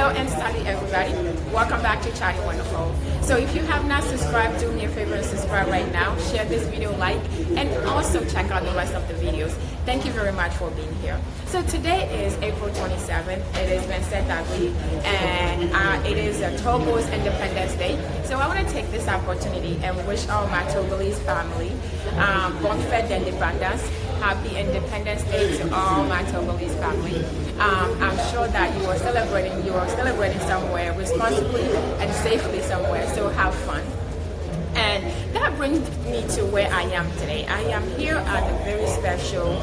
Hello and study everybody. Welcome back to Chatty Wonderful. So if you have not subscribed, do me a favor and subscribe right now. Share this video, like, and also check out the rest of the videos. Thank you very much for being here. So today is April 27th. It is Vincent Dagui, and it is Togo's Independence Day. So I want to take this opportunity and wish all my Togolese family Bonne Fête d'Indépendance. Happy Independence Day to all my Togolese family. I'm sure that you are celebrating somewhere responsibly and safely somewhere, so have fun. And that brings me to where I am today. I am here at a very special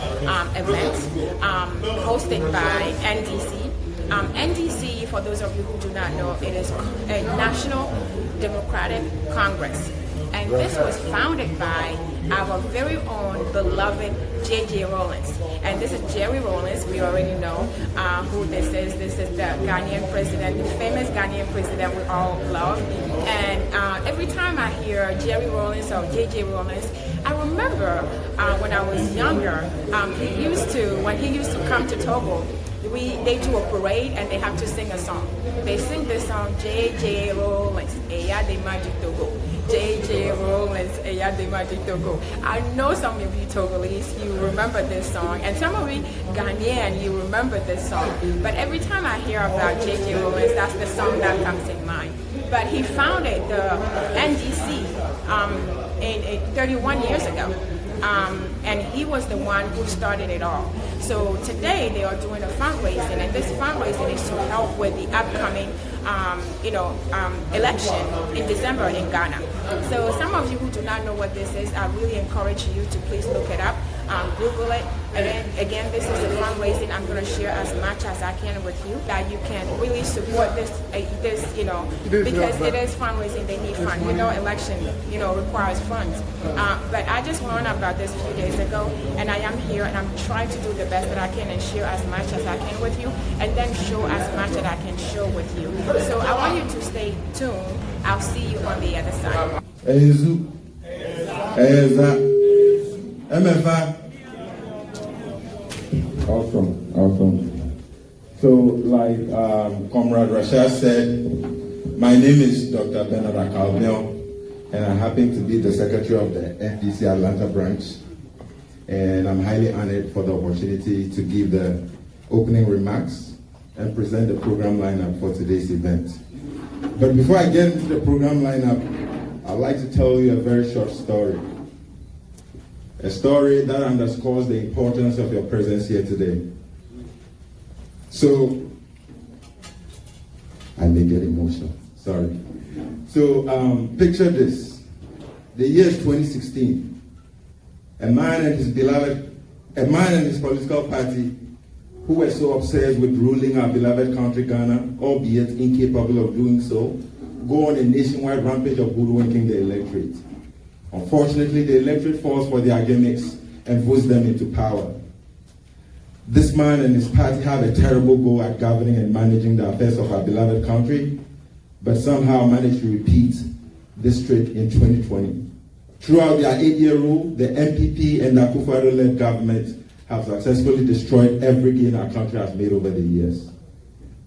event hosted by NDC. NDC, for those of you who do not know, it is a National Democratic Congress. And this was founded by our very own beloved J.J. Rawlings. And this is Jerry Rawlings. We already know who this is. This is the Ghanaian president, the famous Ghanaian president we all love. And every time I hear Jerry Rawlings or J.J. Rawlings, I remember when I was younger, when he used to come to Togo, they do a parade and they have to sing a song. They sing this song, J.J. Rawlings, Eya de Magic Togo. J.J. Rawlings, Eya de Magic Togo. I know some of you Togolese, you remember this song, and some of you Ghanaian, you remember this song. But every time I hear about J.J. Rawlings, that's the song that comes in mind. But he founded the NDC 31 years ago. And he was the one who started it all. So today they are doing a fundraising, and this fundraising is to help with the upcoming, election in December in Ghana. So some of you who do not know what this is, I really encourage you to please look it up, Google it. And then again, this is a fundraising. I'm going to share as much as I can with you that you can really support this, because it is fundraising. They need funds. Election, requires funds. But I just learned about this a few days ago, and I am here, and I'm trying to do the best that I can and share as much as I can with you, and then show as much that I can show with you. So I want you to stay tuned. I'll see you on the other side. Awesome. So, like Comrade Rashad said, my name is Dr. Bernard Akalmeo, and I happen to be the secretary of the NDC-Atlanta branch. And I'm highly honored for the opportunity to give the opening remarks and present the program lineup for today's event. But before I get into the program lineup, I'd like to tell you a very short story. A story that underscores the importance of your presence here today. So, I may get emotional, sorry. So, picture this. The year is 2016. A man and his political party, who were so obsessed with ruling our beloved country Ghana, albeit incapable of doing so, go on a nationwide rampage of hoodwinking the electorate. Unfortunately, the electorate falls for their gimmicks and votes them into power. This man and his party have a terrible go at governing and managing the affairs of our beloved country, but somehow managed to repeat this trick in 2020. Throughout their 8-year rule, the MPP and the Akufo-Addo-led government have successfully destroyed every gain our country has made over the years.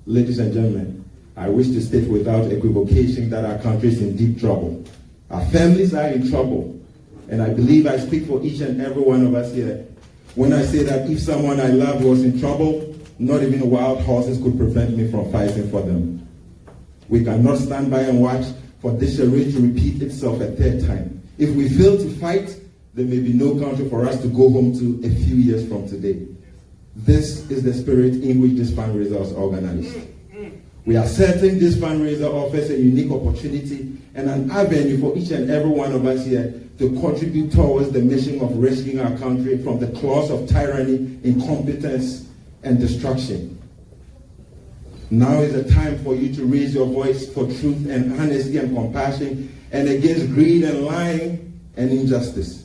Ladies and gentlemen, I wish to state without equivocation that our country is in deep trouble. Our families are in trouble, and I believe I speak for each and every one of us here when I say that if someone I loved was in trouble, not even wild horses could prevent me from fighting for them. We cannot stand by and watch for this charade to repeat itself a third time. If we fail to fight, there may be no country for us to go home to a few years from today. This is the spirit in which this fundraiser was organized. We are certain this fundraiser offers a unique opportunity and an avenue for each and every one of us here to contribute towards the mission of rescuing our country from the claws of tyranny, incompetence, and destruction. Now is the time for you to raise your voice for truth and honesty and compassion, and against greed and lying and injustice.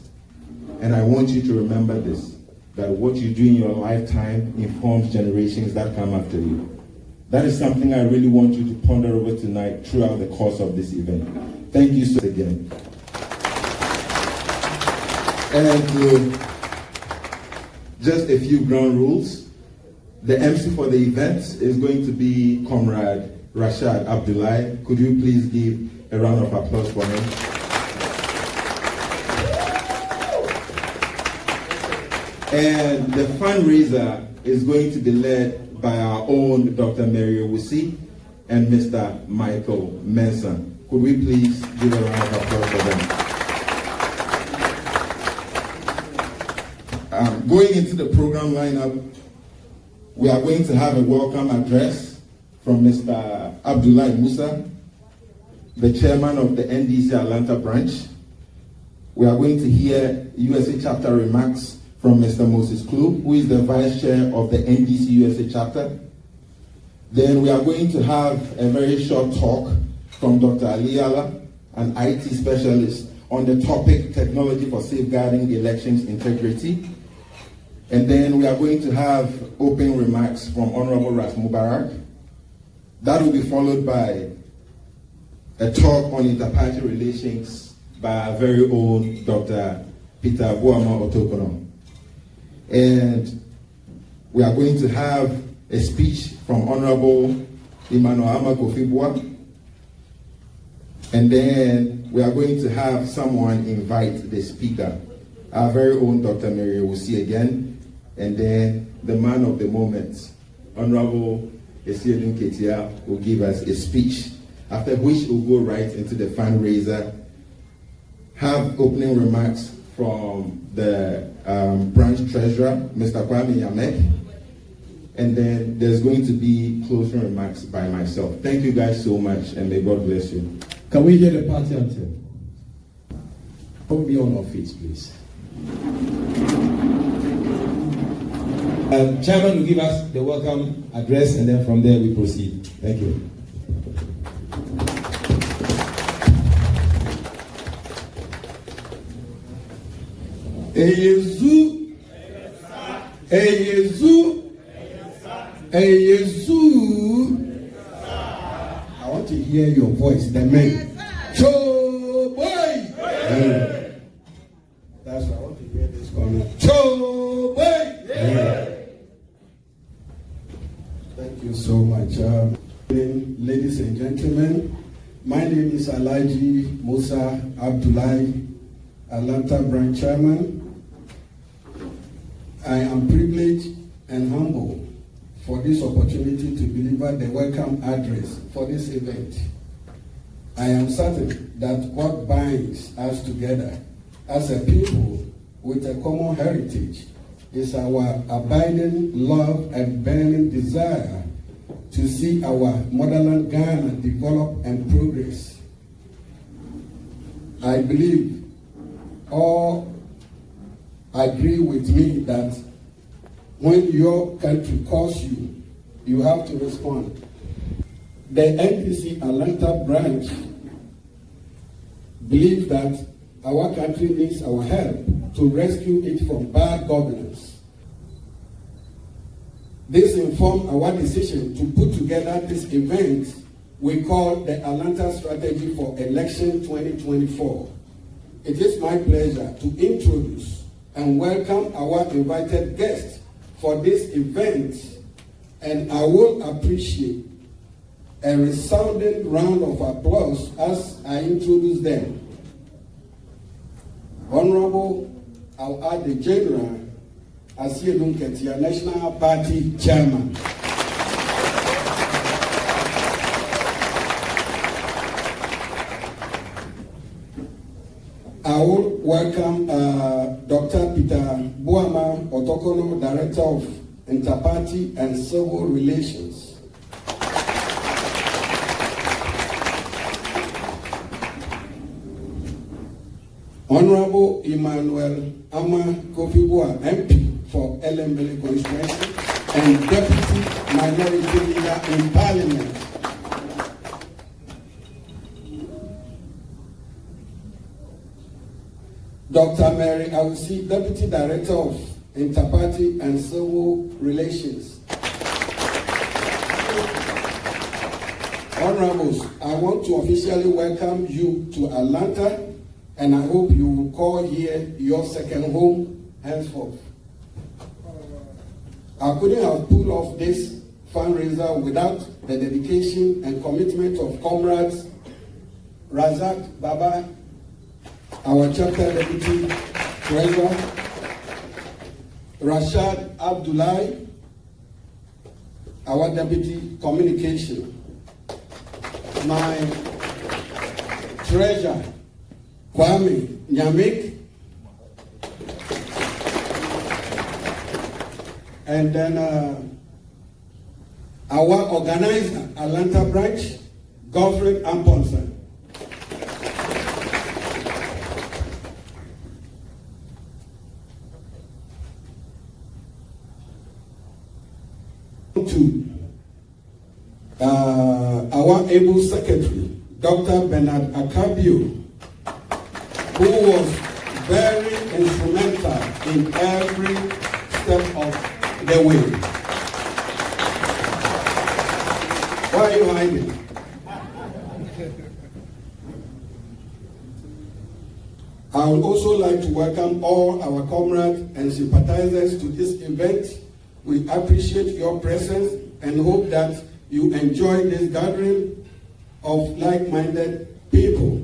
And I want you to remember this, that what you do in your lifetime informs generations that come after you. That is something I really want you to ponder over tonight throughout the course of this event. Thank you so much again. And just a few ground rules. The MC for the event is going to be Comrade Rashad Abdullahi. Could you please give a round of applause for him? And the fundraiser is going to be led by our own Dr. Mary Owusi and Mr. Michael Manson. Could we please give a round of applause for them? Going into the program lineup, we are going to have a welcome address from Mr. Abdullahi Musa, the chairman of the NDC-Atlanta branch. We are going to hear USA chapter remarks from Mr. Moses Klug, who is the vice chair of the NDC USA chapter. Then we are going to have a very short talk from Dr. Aliala, an IT specialist, on the topic technology for safeguarding elections integrity. And then we are going to have opening remarks from Honorable Ras Mubarak. That will be followed by a talk on inter-party relations by our very own Dr. Peter Buama Otokono. And we are going to have a speech from Honorable Emmanuel Amakofibwa. And then we are going to have someone invite the speaker, our very own Dr. Mary Owusi again. And then the man of the moment, Honorable Asiedu Nketiah, will give us a speech, after which we'll go right into the fundraiser, have opening remarks from the branch treasurer, Mr. Kwame Yamek, and then there's going to be closing remarks by myself. Thank you guys so much, and may God bless you. Can we hear the party anthem? Put me on our feet, please. Chairman will give us the welcome address, and then from there we proceed. Thank you. Eyezu, Eyezu, Eyezu. I want to hear your voice, the men. Cho boy. That's what I want to hear this corner. Cho boy. Thank you so much. Ladies and gentlemen, my name is Alhaji Musa Abdullahi, Atlanta branch chairman. I am privileged and humble for this opportunity to deliver the welcome address for this event. I am certain that what binds us together as a people with a common heritage is our abiding love and burning desire to see our motherland Ghana develop and progress. I believe all agree with me that when your country calls you, you have to respond. The NDC-Atlanta branch believes that our country needs our help to rescue it from bad governance. This informed our decision to put together this event we call the Atlanta Strategy for Election 2024. It is my pleasure to introduce and welcome our invited guests for this event, and I will appreciate a resounding round of applause as I introduce them. Honorable, I'll add the General Asiedu Nketiah, National Party Chairman. I will welcome Dr. Peter Buama Otokono, Director of Interparty and Civil Relations. Honorable Emmanuel Amakofibwa, MP for Elembele constituency and Deputy Minority Leader in Parliament. Dr. Mary Owusi, Deputy Director of Interparty and Civil Relations. Honorables, I want to officially welcome you to Atlanta, and I hope you will call here your second home henceforth. I couldn't have pulled off this fundraiser without the dedication and commitment of comrades Razak Baba, our chapter deputy treasurer, Rashad Abdullahi, our deputy communication, my treasurer, Kwame Nyamik, and then our organizer, Atlanta branch, Godfrey Amponson. To our able secretary, Dr. Bernard Akabio, who was very instrumental in every step of the way. Why are you hiding? I would also like to welcome all our comrades and sympathizers to this event. We appreciate your presence and hope that you enjoy this gathering of like-minded people.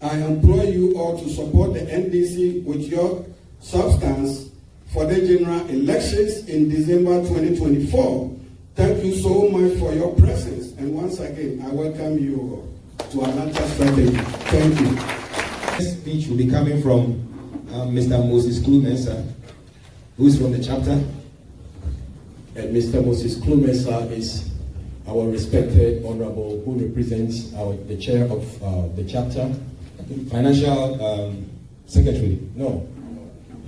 I implore you all to support the NDC with your substance for the general elections in December 2024. Thank you so much for your presence. And once again, I welcome you to Atlanta Strategy. Thank you. This speech will be coming from Mr. Moses Klumensa, who is from the chapter. And Mr. Moses Klumensa is our respected honorable who represents the chair of the chapter. Financial secretary. No,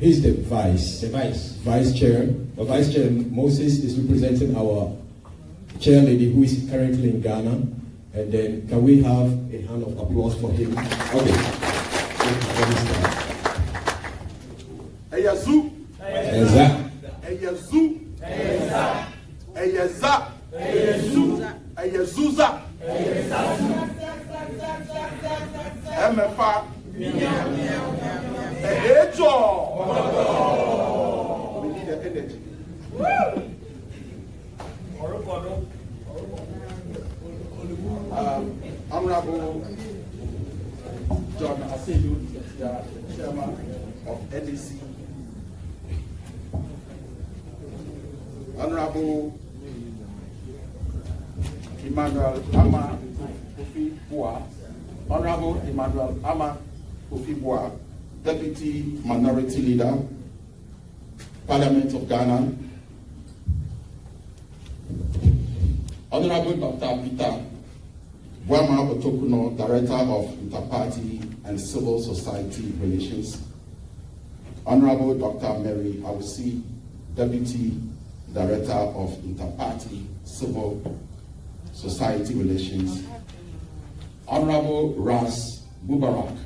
he's the vice. The vice. Vice chair. The vice chair Moses is representing our chair lady who is currently in Ghana. And then can we have a hand of applause for him? Okay. Eyazu. Exact. Eyazu. Eyaza. Eyazuza. MFA. Ehecho. We need the energy. Honorable John Asiedu, the chairman of NDC. Honorable Emmanuel Ama Kofi Boa, Honorable Emmanuel Ama Kofi Boa, Deputy Minority Leader, Parliament of Ghana, Honorable Dr. Peter Wama Otokuno, Director of Interparty and Civil Society Relations, Honorable Dr. Mary Awusi, Deputy Director of Interparty Civil Society Relations, Honorable Ras Mubarak,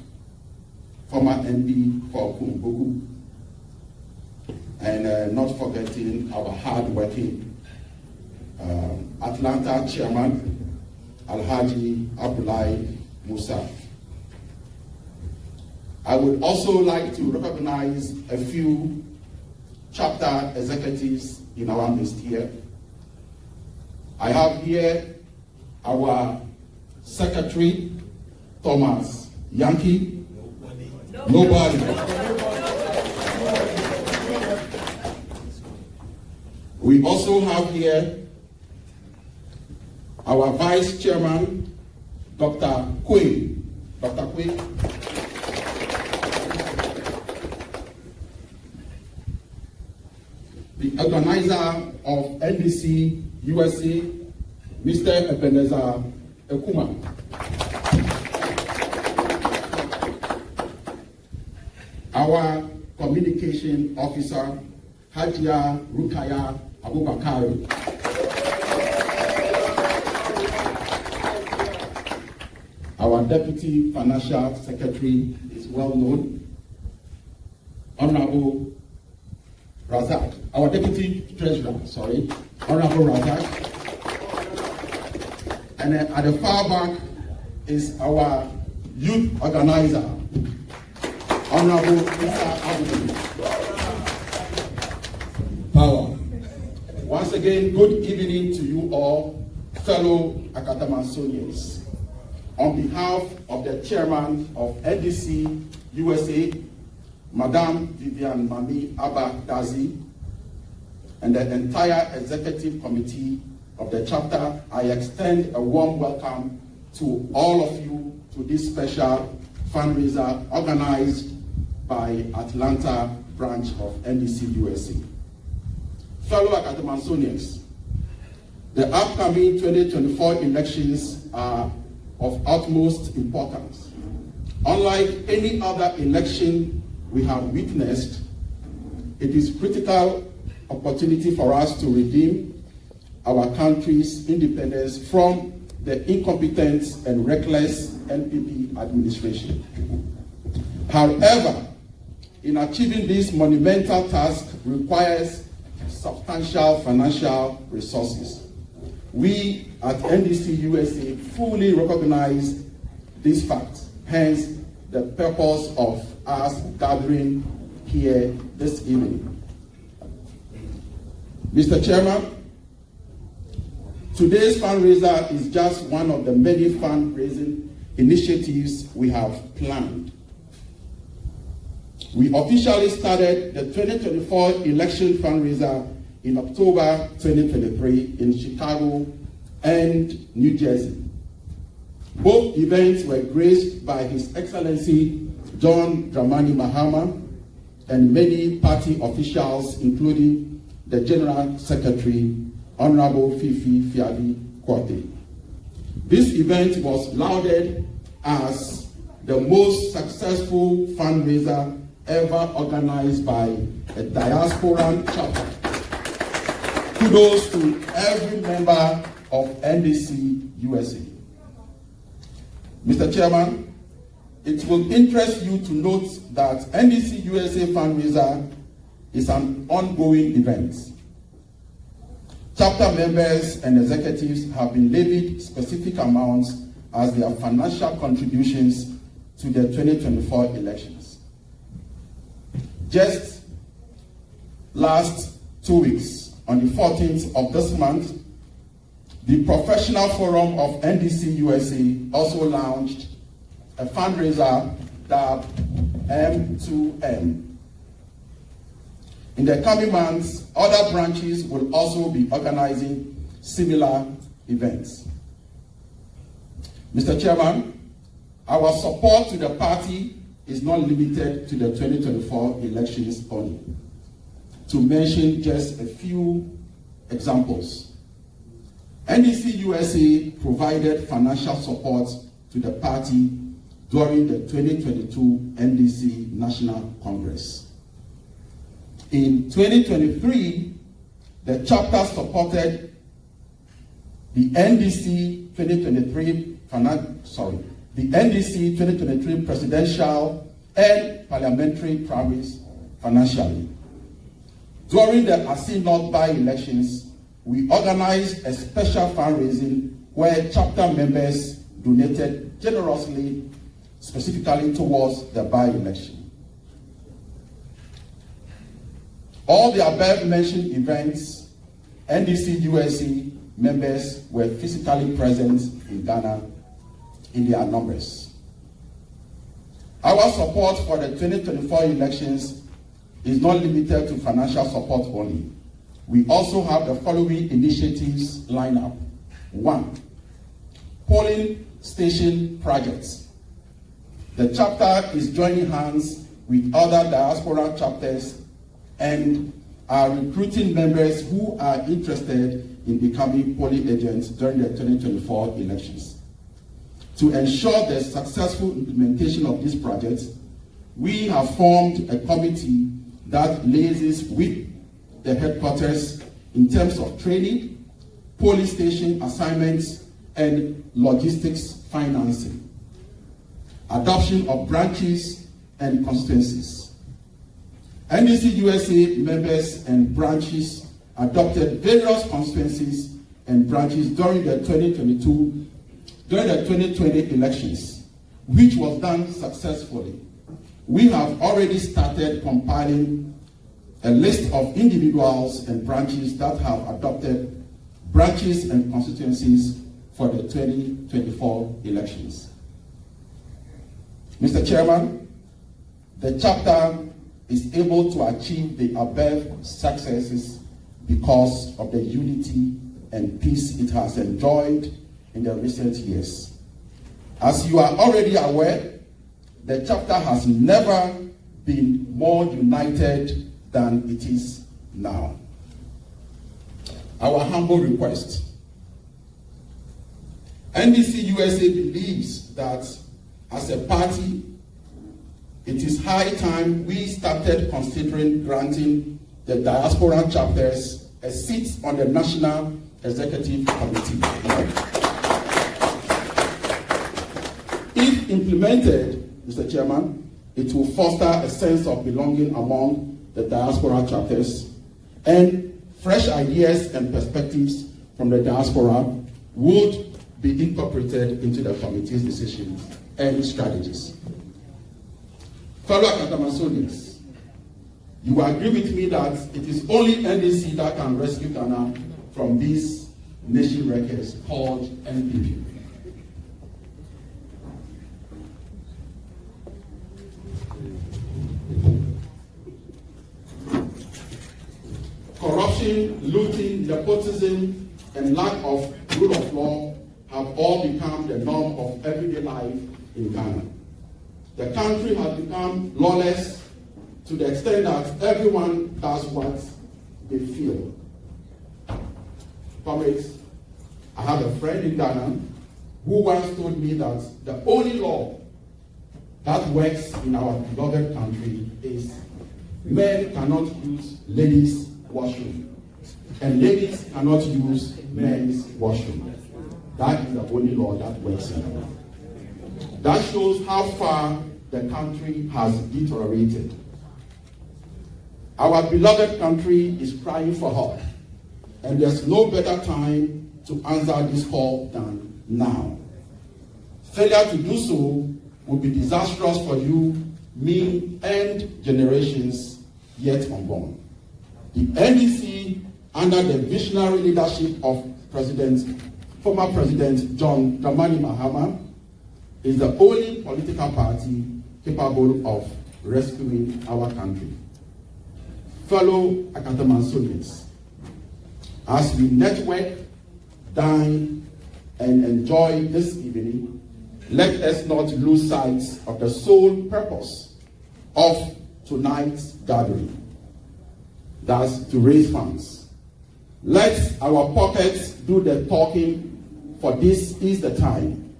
former MD for Kumbuku, and not forgetting our hard-working Atlanta Chairman, Alhaji Abdullahi Musa. I would also like to recognize a few chapter executives in our midst here. I have here our secretary, Thomas Yankee. Nobody. We also have here our vice chairman, Dr. Quay. Dr. Quay. The organizer of NDC USA, Mr. Ebenezer Ekuma. Our communication officer, Hajia Rukaya Abubakari. Our deputy financial secretary is well known, Honorable Razak. Our deputy treasurer, Honorable Razak. And then at the far back is our youth organizer, Honorable Mr. Abu. Power. Once again, good evening to you all, fellow Akatamansonians. On behalf of the chairman of NDC USA, Madame Vivian Mami Abba Dazi, and the entire executive committee of the chapter, I extend a warm welcome to all of you to this special fundraiser organized by Atlanta branch of NDC USA. Fellow Akatamansonians, the upcoming 2024 elections are of utmost importance. Unlike any other election we have witnessed, it is a critical opportunity for us to redeem our country's independence from the incompetent and reckless NPP administration. However, in achieving this monumental task requires substantial financial resources. We at NDC USA fully recognize this fact, hence the purpose of us gathering here this evening. Mr. Chairman, today's fundraiser is just one of the many fundraising initiatives we have planned. We officially started the 2024 election fundraiser in October 2023 in Chicago and New Jersey. Both events were graced by His Excellency John Dramani Mahama and many party officials, including the General Secretary, Honorable Fifi Fiabi Kwate. This event was lauded as the most successful fundraiser ever organized by a diasporan chapter. Kudos to every member of NDC USA. Mr. Chairman, it will interest you to note that NDC USA fundraiser is an ongoing event. Chapter members and executives have been levied specific amounts as their financial contributions to the 2024 elections. Just last 2 weeks, on the 14th of this month, the Professional Forum of NDC USA also launched a fundraiser dubbed M2M. In the coming months, other branches will also be organizing similar events. Mr. Chairman, our support to the party is not limited to the 2024 elections only. To mention just a few examples, NDC USA provided financial support to the party during the 2022 NDC National Congress. In 2023, the chapter supported the NDC 2023 presidential and parliamentary primaries financially. During the Asiedu by-elections, we organized a special fundraising where chapter members donated generously, specifically towards the by-election. All the above-mentioned events, NDC USA members were physically present in Ghana in their numbers. Our support for the 2024 elections is not limited to financial support only. We also have the following initiatives lined up. 1, polling station projects. The chapter is joining hands with other diaspora chapters and are recruiting members who are interested in becoming polling agents during the 2024 elections. To ensure the successful implementation of these projects, we have formed a committee that liaises with the headquarters in terms of training, polling station assignments, and logistics financing, adoption of branches and constituencies. NDC USA members and branches adopted various constituencies and branches during the 2020 elections, which was done successfully. We have already started compiling a list of individuals and branches that have adopted branches and constituencies for the 2024 elections. Mr. Chairman, the chapter is able to achieve the above successes because of the unity and peace it has enjoyed in the recent years. As you are already aware, the chapter has never been more united than it is now. Our humble request. NDC-USA believes that as a party, it is high time we started considering granting the diaspora chapters a seat on the National Executive Committee. If implemented, Mr. Chairman, it will foster a sense of belonging among the diaspora chapters, and fresh ideas and perspectives from the diaspora would be incorporated into the committee's decisions and strategies. Fellow Akatamansonians, you agree with me that it is only NDC that can rescue Ghana from these nation wreckers called NPP. Corruption, looting, nepotism, and lack of rule of law have all become the norm of everyday life in Ghana. The country has become lawless to the extent that everyone does what they feel. Comrades, I have a friend in Ghana who once told me that the only law that works in our beloved country is men cannot use ladies' washroom, and ladies cannot use men's washroom. That is the only law that works in Ghana. That shows how far the country has deteriorated. Our beloved country is crying for help, and there's no better time to answer this call than now. Failure to do so will be disastrous for you, me, and generations yet unborn. The NDC, under the visionary leadership of former President John Dramani Mahama, is the only political party capable of rescuing our country. Fellow Akatamansonians, as we network, dine, and enjoy this evening, let us not lose sight of the sole purpose of tonight's gathering. That's to raise funds. Let our pockets do the talking, for this is the time.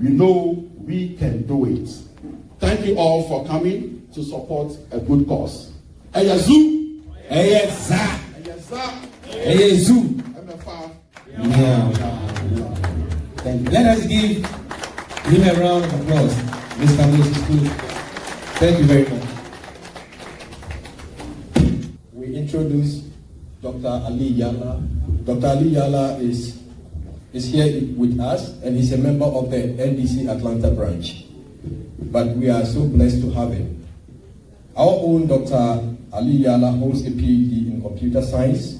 We know we can do it. Thank you all for coming to support a good cause. Ayazu! Ayeza! Ayaza! Ayazu! MFR. Yeah. Thank you. Let us give him a round of applause, Mr. Moses. Thank you very much. We introduce Dr. Ali Yala. Dr. Ali Yala is here with us, and he's a member of the NDC-Atlanta branch. But we are so blessed to have him. Our own Dr. Ali Yala holds a PhD in computer science.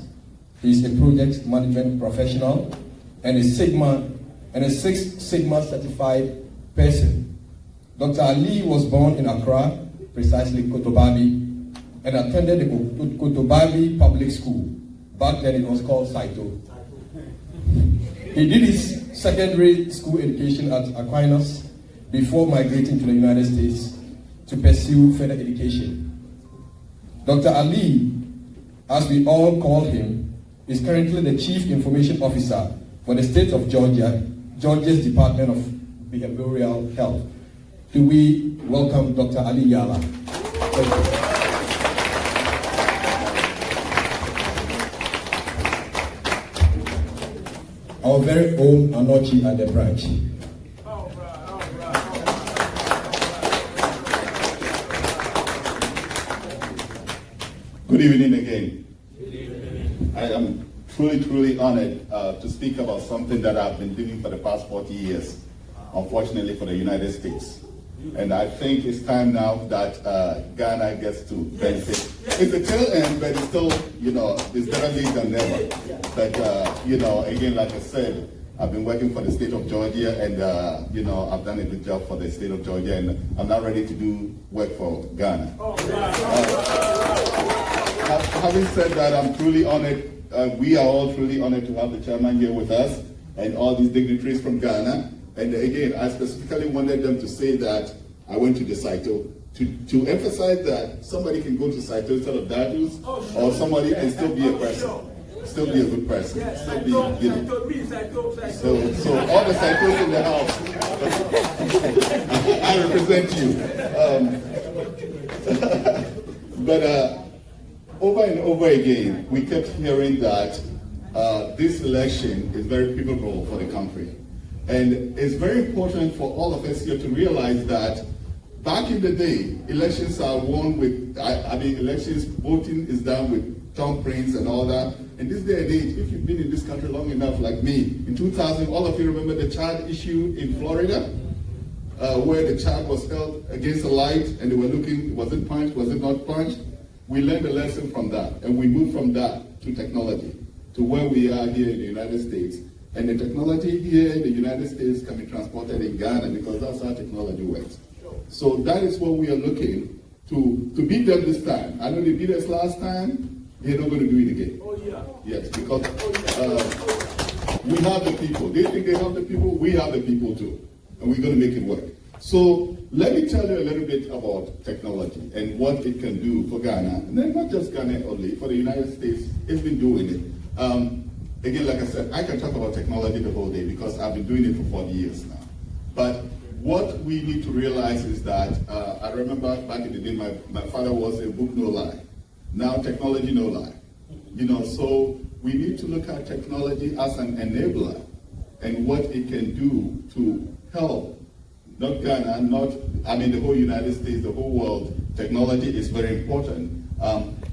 He is a project management professional and a Six Sigma certified person. Dr. Ali was born in Accra, precisely Kotobabi, and attended the Kotobabi Public School. Back then it was called Saito. He did his secondary school education at Aquinas before migrating to the United States to pursue further education. Dr. Ali, as we all call him, is currently the Chief Information Officer for the state of Georgia's Department of Behavioral Health. Do we welcome Dr. Ali Yala? Thank you. Our very own Anochi at the branch. Good evening again. Good evening. I am truly honored to speak about something that I've been doing for the past 40 years, unfortunately for the United States. And I think it's time now that Ghana gets to benefit. It's the tail end, but it's still, it's better late than never. But, again, like I said, I've been working for the state of Georgia, and, I've done a good job for the state of Georgia, and I'm now ready to do work for Ghana. Having said that, I'm truly honored. We are all truly honored to have the chairman here with us and all these dignitaries from Ghana. And again, I specifically wanted them to say that I went to the Saito to emphasize that somebody can go to Saito instead of Dadus, or somebody can still be a person, still be a good person. Still be, So all the Saitos in the house, I represent you. But over and over again, we kept hearing that this election is very pivotal for the country. And it's very important for all of us here to realize that back in the day, elections are won with, elections, voting is done with thumbprints and all that. In this day and age, if you've been in this country long enough like me, in 2000, all of you remember the child issue in Florida, where the child was held against a light and they were looking, was it punched, was it not punched? We learned a lesson from that, and we moved from that to technology, to where we are here in the United States. And the technology here in the United States can be transported in Ghana because that's how technology works. So that is what we are looking to beat them this time. I know they beat us last time, they're not going to do it again. Oh, yeah. Yes, because we have the people. They think they have the people, we have the people too. And we're going to make it work. So let me tell you a little bit about technology and what it can do for Ghana. And then not just Ghana only, for the United States, it's been doing it. Again, like I said, I can talk about technology the whole day because I've been doing it for 40 years now. But what we need to realize is that, I remember back in the day, my father was a book no lie. Now technology no lie. So we need to look at technology as an enabler and what it can do to help, not Ghana, the whole United States, the whole world. Technology is very important.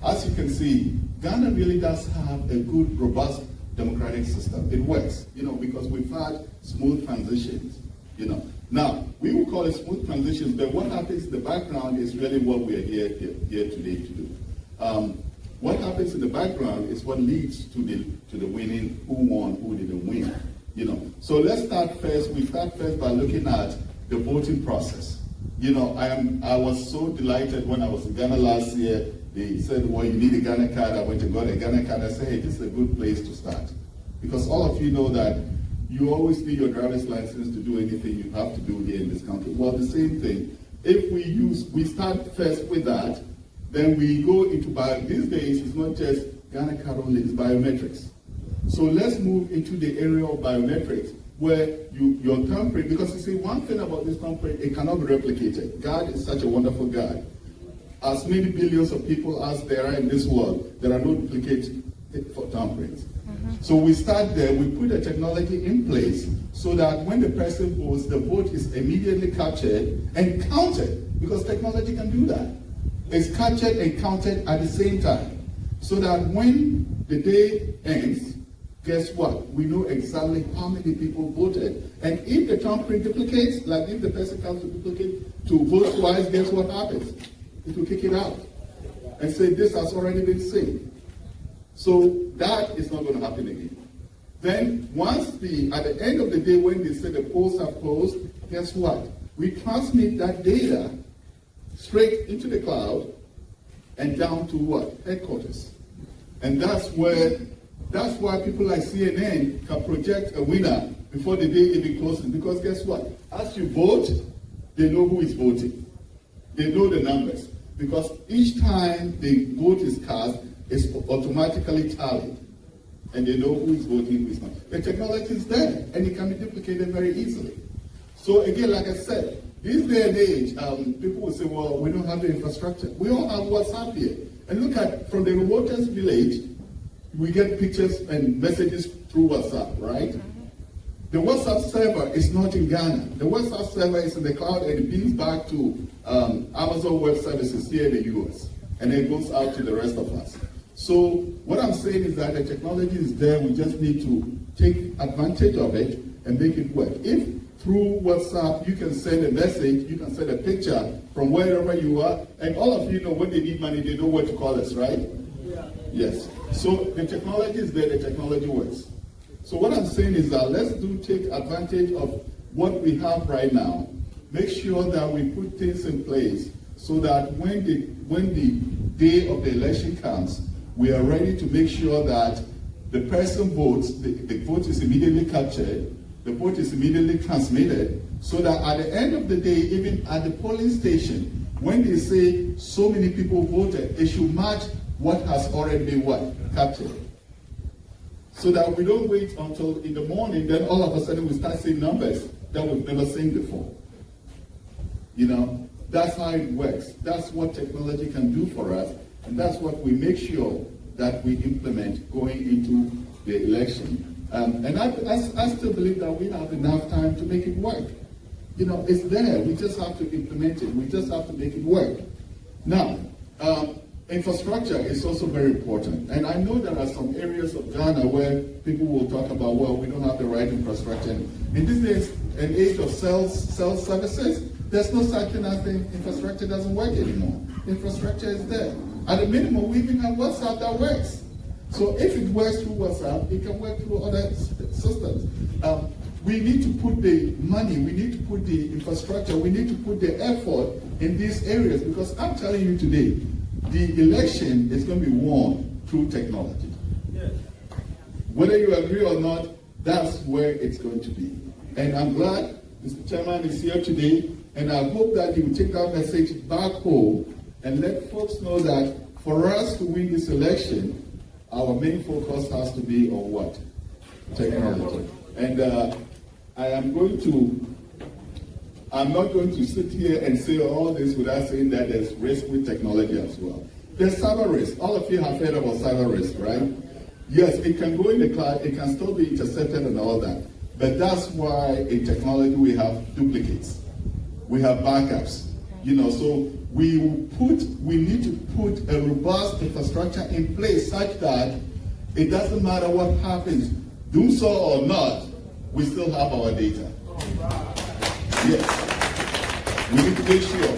As you can see, Ghana really does have a good, robust democratic system. It works, because we've had smooth transitions, Now, we will call it smooth transitions, but what happens in the background is really what we are here today to do. What happens in the background is what leads to the winning, who won, who didn't win, So let's start first. We start first by looking at the voting process. I was so delighted when I was in Ghana last year. They said, well, you need a Ghana card. I went and got a Ghana card. I said, hey, this is a good place to start. Because all of you know that you always need your driver's license to do anything you have to do here in this country. Well, the same thing. If we start first with that, then we go into these days, it's not just Ghana card only, it's biometrics. So let's move into the area of biometrics, where your thumbprint, because you see, one thing about this thumbprint, it cannot be replicated. God is such a wonderful God. As many billions of people as there are in this world, there are no duplicates for thumbprints. So we start there, we put the technology in place so that when the person votes, the vote is immediately captured and counted, because technology can do that. It's captured and counted at the same time, so that when the day ends, guess what? We know exactly how many people voted. And if the thumbprint duplicates, like if the person comes to duplicate, to vote twice, guess what happens? It will kick it out and say this has already been saved. So that is not going to happen again. Then once at the end of the day, when they say the polls are closed, guess what? We transmit that data straight into the cloud and down to what? Headquarters. And that's why people like CNN can project a winner before the day even closes. Because guess what? As you vote, they know who is voting. They know the numbers. Because each time the vote is cast, it's automatically tallied. And they know who is voting, who is not. The technology is there, and it can be duplicated very easily. So again, like I said, this day and age, people will say, well, we don't have the infrastructure. We all have WhatsApp here. And look at, from the remotest village, we get pictures and messages through WhatsApp, right? The WhatsApp server is not in Ghana. The WhatsApp server is in the cloud, and it beams back to Amazon Web Services here in the US. And it goes out to the rest of us. So what I'm saying is that the technology is there. We just need to take advantage of it and make it work. If through WhatsApp, you can send a message, you can send a picture from wherever you are, and all of you know when they need money, they know where to call us, right? Yeah. Yes. So the technology is there, the technology works. So what I'm saying is that let's take advantage of what we have right now. Make sure that we put things in place so that when the day of the election comes, we are ready to make sure that the person votes, the vote is immediately captured, the vote is immediately transmitted, so that at the end of the day, even at the polling station, when they say so many people voted, it should match what has already been captured. So that we don't wait until in the morning, then all of a sudden we start seeing numbers that we've never seen before. You know, that's how it works. That's what technology can do for us, and that's what we make sure that we implement going into the election. And I still believe that we have enough time to make it work. You know, it's there. We just have to implement it. We just have to make it work. Now, infrastructure is also very important. And I know there are some areas of Ghana where people will talk about, well, we don't have the right infrastructure. In this days and age of cell services, there's no such thing as the infrastructure doesn't work anymore. Infrastructure is there. At a minimum, we even have WhatsApp that works. So if it works through WhatsApp, it can work through other systems. We need to put the money, we need to put the infrastructure, we need to put the effort in these areas, because I'm telling you today, the election is going to be won through technology. Yes. Whether you agree or not, that's where it's going to be. And I'm glad Mr. Chairman is here today, and I hope that he will take that message back home and let folks know that for us to win this election, our main focus has to be on what? Technology. And I'm not going to sit here and say all this without saying that there's risk with technology as well. There's cyber risk. All of you have heard about cyber risk, right? Yes, it can go in the cloud, it can still be intercepted and all that. But that's why in technology we have duplicates. We have backups. You know, so we need to put a robust infrastructure in place such that it doesn't matter what happens, do so or not, we still have our data. Yes. We need to make sure,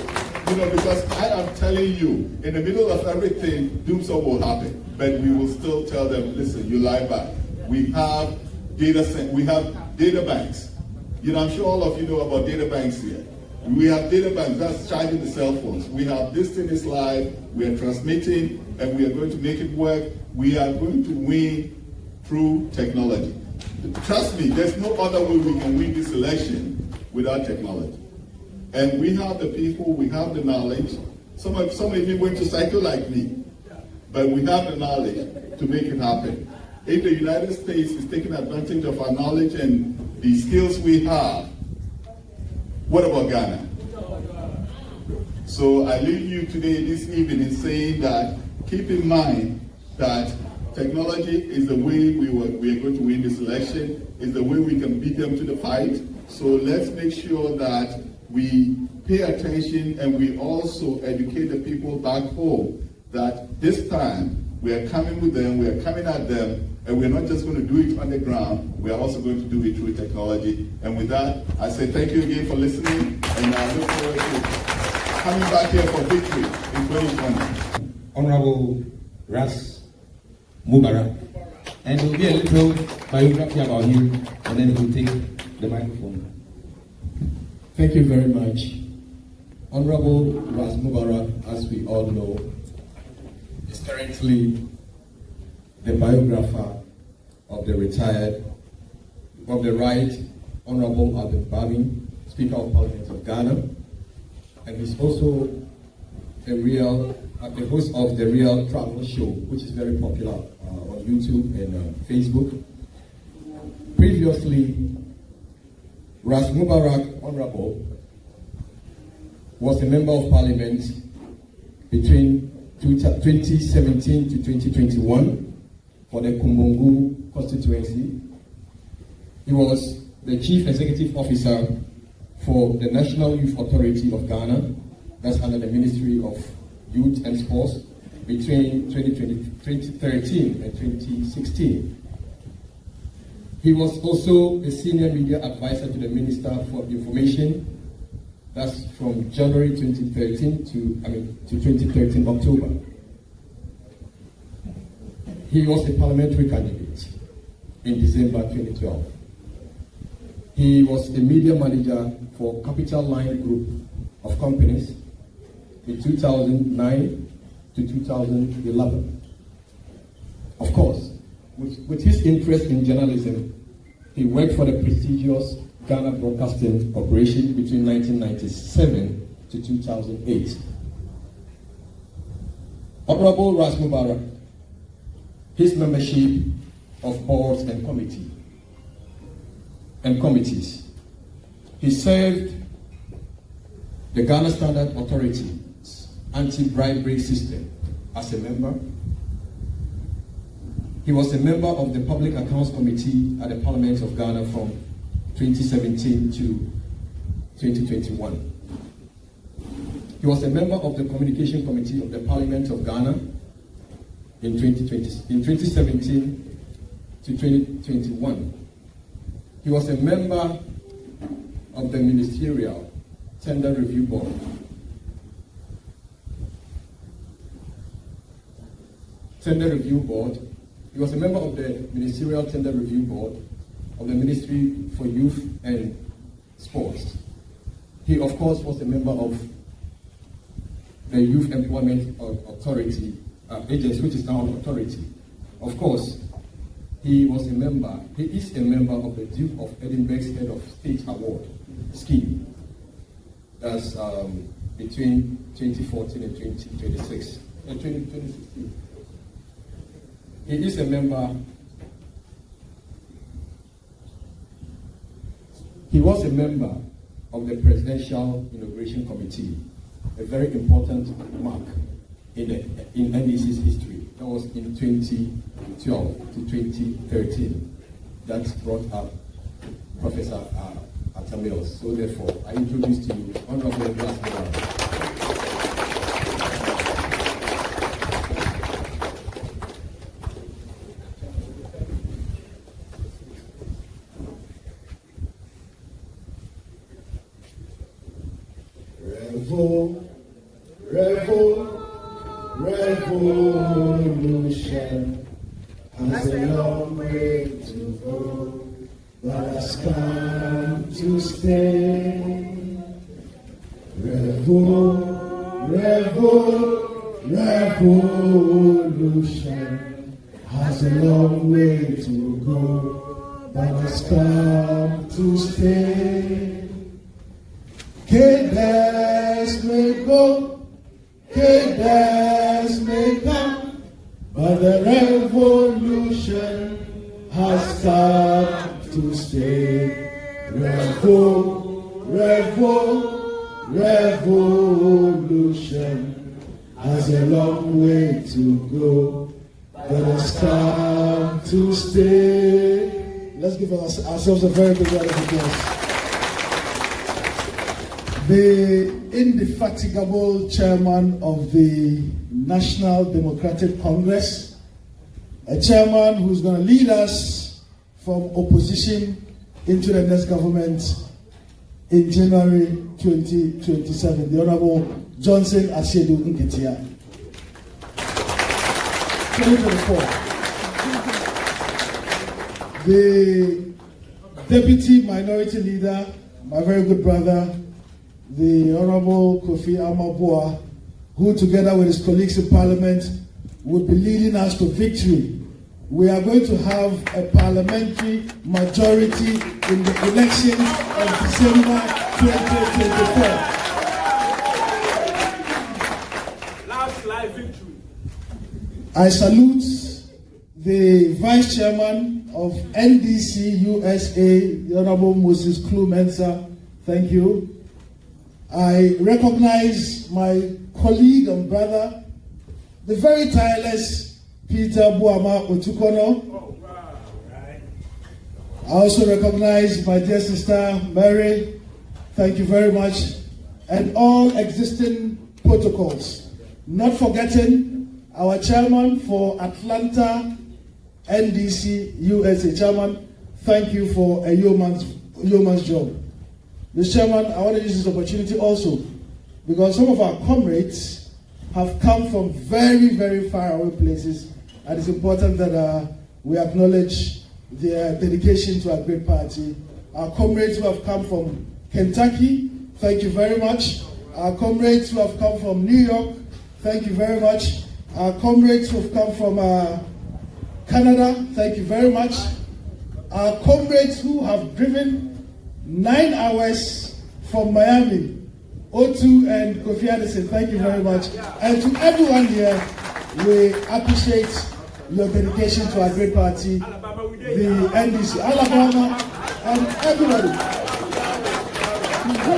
you know, because I am telling you, in the middle of everything, doom so will happen. But we will still tell them, listen, you lie back. We have data banks. You know, I'm sure all of you know about data banks here. We have data banks that's charging the cell phones. We have this thing is live, we are transmitting, and we are going to make it work. We are going to win through technology. Trust me, there's no other way we can win this election without technology. And we have the people, we have the knowledge. Some of you went to cycle like me, but we have the knowledge to make it happen. If the United States is taking advantage of our knowledge and the skills we have, what about Ghana? So I leave you today, this evening, saying that keep in mind that technology is the way we are going to win this election, is the way we can beat them to the fight. So let's make sure that we pay attention and we also educate the people back home that this time we are coming with them, we are coming at them, and we're not just going to do it on the ground, we are also going to do it through technology. And with that, I say thank you again for listening, and I look forward to coming back here for victory in 2020. Honorable Ras Mubarak. And there will be a little biography about him, and then he will take the microphone. Thank you very much. Honorable Ras Mubarak, as we all know, is currently the biographer of the right Honorable Albert Babin, Speaker of Parliament of Ghana, and he's also the host of the Real Travel Show, which is very popular on YouTube and Facebook. Previously, Ras Mubarak, Honorable, was a member of Parliament between 2017 to 2021 for the Kumbungu constituency. He was the Chief Executive Officer for the National Youth Authority of Ghana, that's under the Ministry of Youth and Sports, between 2013 and 2016. He was also a senior media advisor to the Minister for Information. That's from January 2013 to 2013 October. He was a parliamentary candidate in December 2012. He was the media manager for Capital Line Group of companies in 2009 to 2011. Of course, with his interest in journalism, he worked for the prestigious Ghana Broadcasting Corporation between 1997 to 2008. Honorable Ras Mubarak, his membership of boards and committees. He served the Ghana Standard Authority's anti-bribery system as a member. He was a member of the Public Accounts Committee at the Parliament of Ghana from 2017 to 2021. He was a member of the Communication Committee of the Parliament of Ghana in 2017 to 2021. He was a member of the Ministerial Tender Review Board. He was a member of the Ministerial Tender Review Board of the Ministry for Youth and Sports. He, of course, was a member of the Youth Employment Authority agency, which is now an authority. Of course, he is a member of the Duke of Edinburgh's Head of State Award scheme. That's between 2014 and 2016. He is a member. He was a member of the Presidential Inauguration Committee, a very important mark in NDC's history. That was in 2012 to 2013. That brought up Professor Atamils. So therefore, I introduce to you Honorable Ras Mubarak. Revolution has a long way to go, but has come to stay. Revolution has a long way to go, but has come to stay. Cadence may go, cadence may come, but the revolution has come to stay. Revolution has a long way to go, but has come to stay. Let's give ourselves a very big round of applause. The indefatigable chairman of the National Democratic Congress, a chairman who's going to lead us from opposition into the next government in January 2027, the Honorable Johnson Asiedu Nketiah. 2024. The Deputy Minority Leader, my very good brother, the Honorable Kofi Amabua, who together with his colleagues in Parliament would be leading us to victory. We are going to have a parliamentary majority in the elections of December 2024. Landslide victory. I salute the Vice Chairman of NDC-USA, the Honorable Moses Klu-Mensah. Thank you. I recognize my colleague and brother, the very tireless Peter Buama Otukono. I also recognize my dear sister Mary. Thank you very much. And all existing protocols. Not forgetting our chairman for Atlanta, NDC USA chairman. thank you for a yeoman's job. Mr. Chairman, I want to use this opportunity also because some of our comrades have come from very, very far away places, and it's important that we acknowledge their dedication to our great party. Our comrades who have come from Kentucky, thank you very much. Our comrades who have come from New York, thank you very much. Our comrades who have come from Canada, thank you very much. Our comrades who have driven 9 hours from Miami, Otu and Kofi Addison, thank you very much. And to everyone here, we appreciate your dedication to our great party, the NDC, Alabama, and everybody.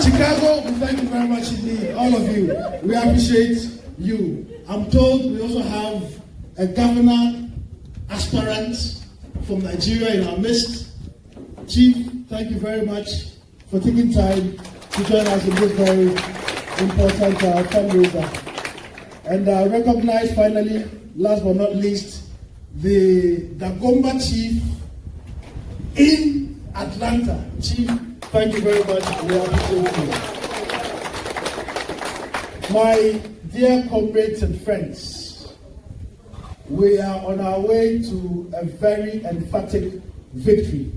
Chicago, we thank you very much indeed, all of you. We appreciate you. I'm told we also have a governor aspirant from Nigeria in our midst. Chief, thank you very much for taking time to join us in this very important fundraiser. And I recognize finally, last but not least, the Dagomba Chief in Atlanta. Chief, thank you very much. We appreciate you. My dear comrades and friends, we are on our way to a very emphatic victory.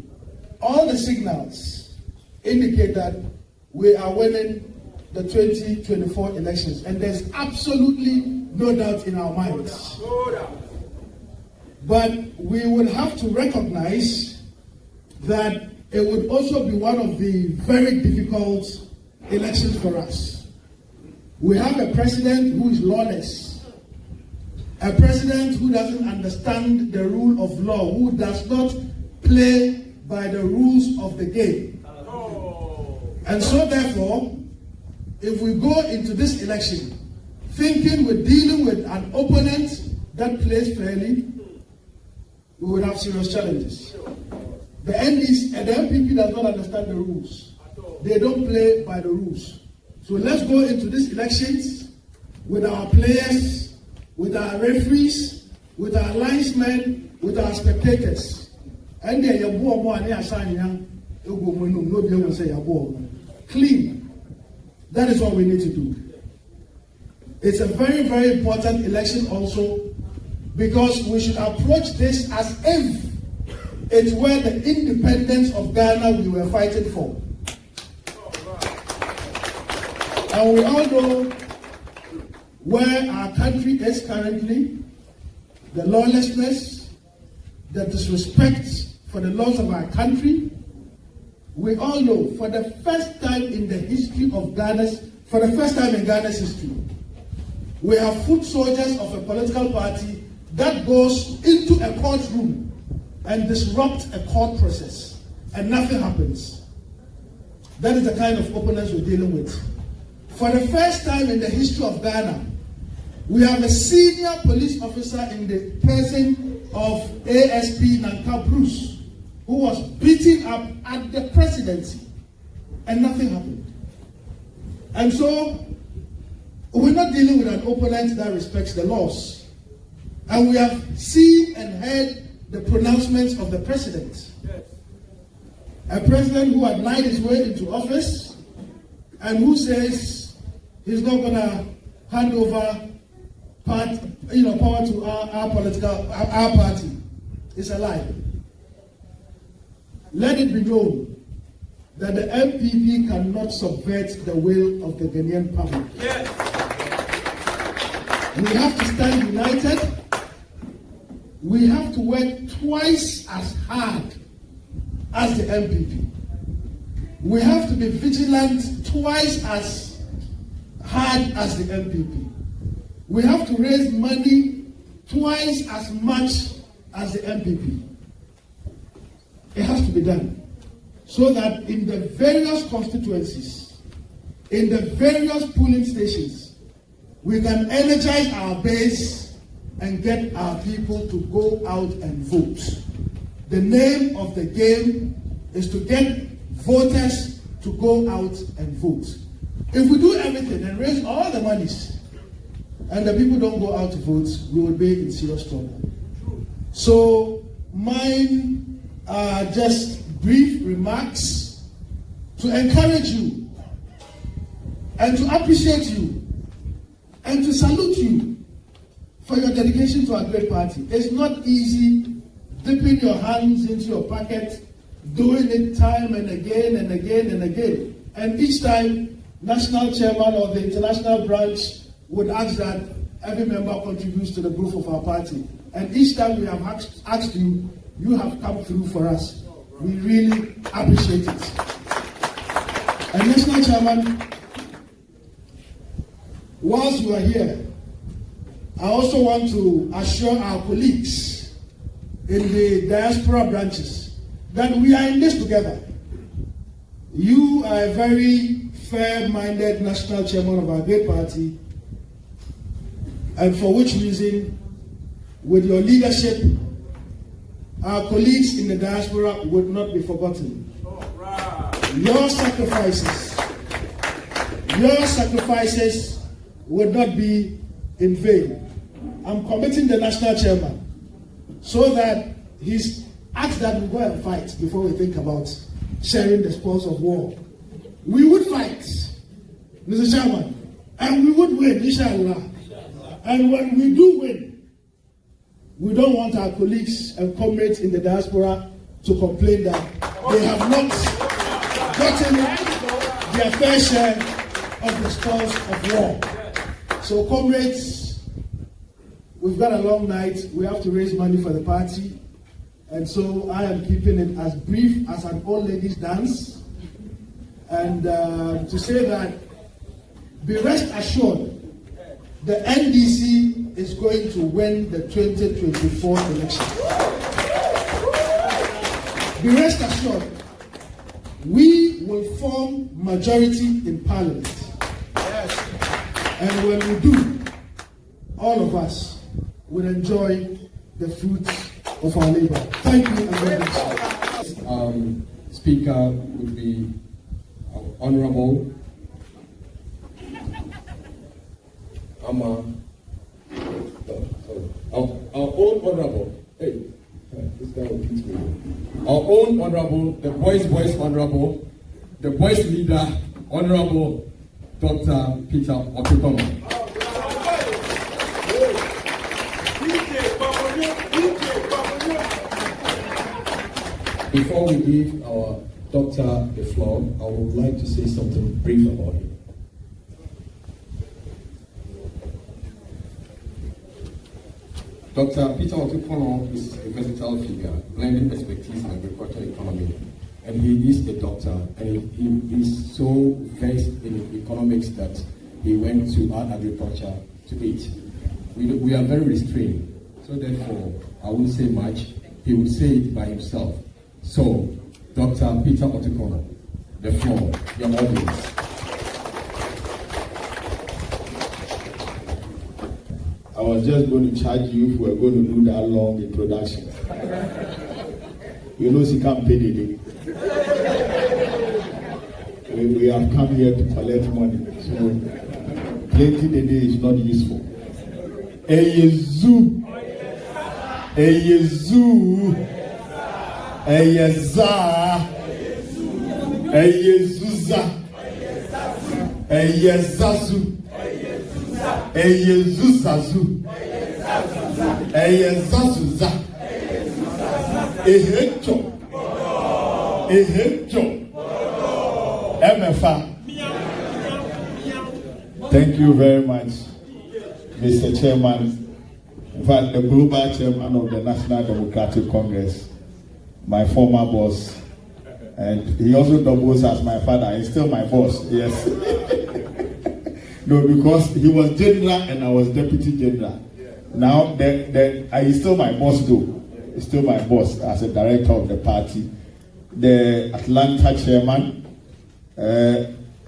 All the signals indicate that we are winning the 2024 elections, and there's absolutely no doubt in our minds. But we would have to recognize that it would also be one of the very difficult elections for us. We have a president who is lawless, a president who doesn't understand the rule of law, who does not play by the rules of the game. And so therefore, if we go into this election thinking we're dealing with an opponent that plays fairly, we will have serious challenges. The NDC and the MPP does not understand the rules. They don't play by the rules. So let's go into these elections with our players, with our referees, with our linesmen, with our spectators. And they clean. That is what we need to do. It's a very, very important election also because we should approach this as if it's where the independence of Ghana we were fighting for. And we all know where our country is currently, the lawlessness, the disrespect for the laws of our country. We all know for the first time in the history of Ghana's, for the first time in Ghana's history, we have foot soldiers of a political party that goes into a courtroom and disrupt a court process, and nothing happens. That is the kind of opponents we're dealing with. For the first time in the history of Ghana, we have a senior police officer in the person of ASP Nanka Bruce, who was beaten up at the presidency, and nothing happened. And so, we're not dealing with an opponent that respects the laws. And we have seen and heard the pronouncements of the president. Yes. A president who had lied his way into office and who says he's not going to hand over power to our party. It's a lie. Let it be known that the MPP cannot subvert the will of the Ghanaian public. Yes. We have to stand united. We have to work twice as hard as the MPP. We have to be vigilant twice as hard as the MPP. We have to raise money twice as much as the MPP. It has to be done so that in the various constituencies, in the various polling stations, we can energize our base and get our people to go out and vote. The name of the game is to get voters to go out and vote. If we do everything and raise all the monies and the people don't go out to vote, we will be in serious trouble. So mine are just brief remarks to encourage you and to appreciate you and to salute you for your dedication to our great party. It's not easy dipping your hands into your pocket, doing it time and again and again and again. And each time, national chairman of the international branch would ask that every member contributes to the growth of our party. And each time we have asked you, you have come through for us. We really appreciate it. And national chairman, whilst you are here, I also want to assure our colleagues in the diaspora branches that we are in this together. You are a very fair-minded national chairman of our great party, and for which reason, with your leadership, our colleagues in the diaspora would not be forgotten. Your sacrifices would not be in vain. I'm committing the national chairman so that he's asked that we go and fight before we think about sharing the spoils of war. We would fight, Mr. Chairman, and we would win, inshallah. And when we do win, we don't want our colleagues and comrades in the diaspora to complain that they have not gotten their fair share of the spoils of war. So, comrades, we've got a long night. We have to raise money for the party. And so I am keeping it as brief as an old lady's dance. And to say that, be rest assured, the NDC is going to win the 2024 election. Be rest assured, we will form majority in Parliament. Yes. And when we do, all of us will enjoy the fruits of our labor. Thank you and God bless you. Speaker would be Honorable our own honorable, hey, this guy will beat me. Our own honorable, the boys' honorable, the boys' leader, Honorable Dr. Peter Otukomo. Before we give our doctor the floor, I would like to say something brief about him. Dr. Peter Otukomo is a versatile figure, blending expertise in agricultural economy. And he is a doctor, and he is so versed in economics that he went to art agriculture to eat. We are very restrained, so therefore I won't say much. He will say it by himself. So, Dr. Peter Otukomo, the floor, your audience. I was just going to charge you if we were going to do that long introduction. You know, she can't pay the day. We have come here to collect money, so plenty the day is not useful. Eyezu, Eyezu, Eyeza, Eyezuza, Eyezazu, Eyezuzazu, Eyezazuza, Ehecho, Ehecho, MFA. Thank you very much, Mr. Chairman. In fact, the global chairman of the National Democratic Congress, my former boss, and he also doubles as my father. He's still my boss, yes. No, because he was general and I was deputy general. Now, he's still my boss though. He's still my boss as a director of the party. The Atlanta chairman,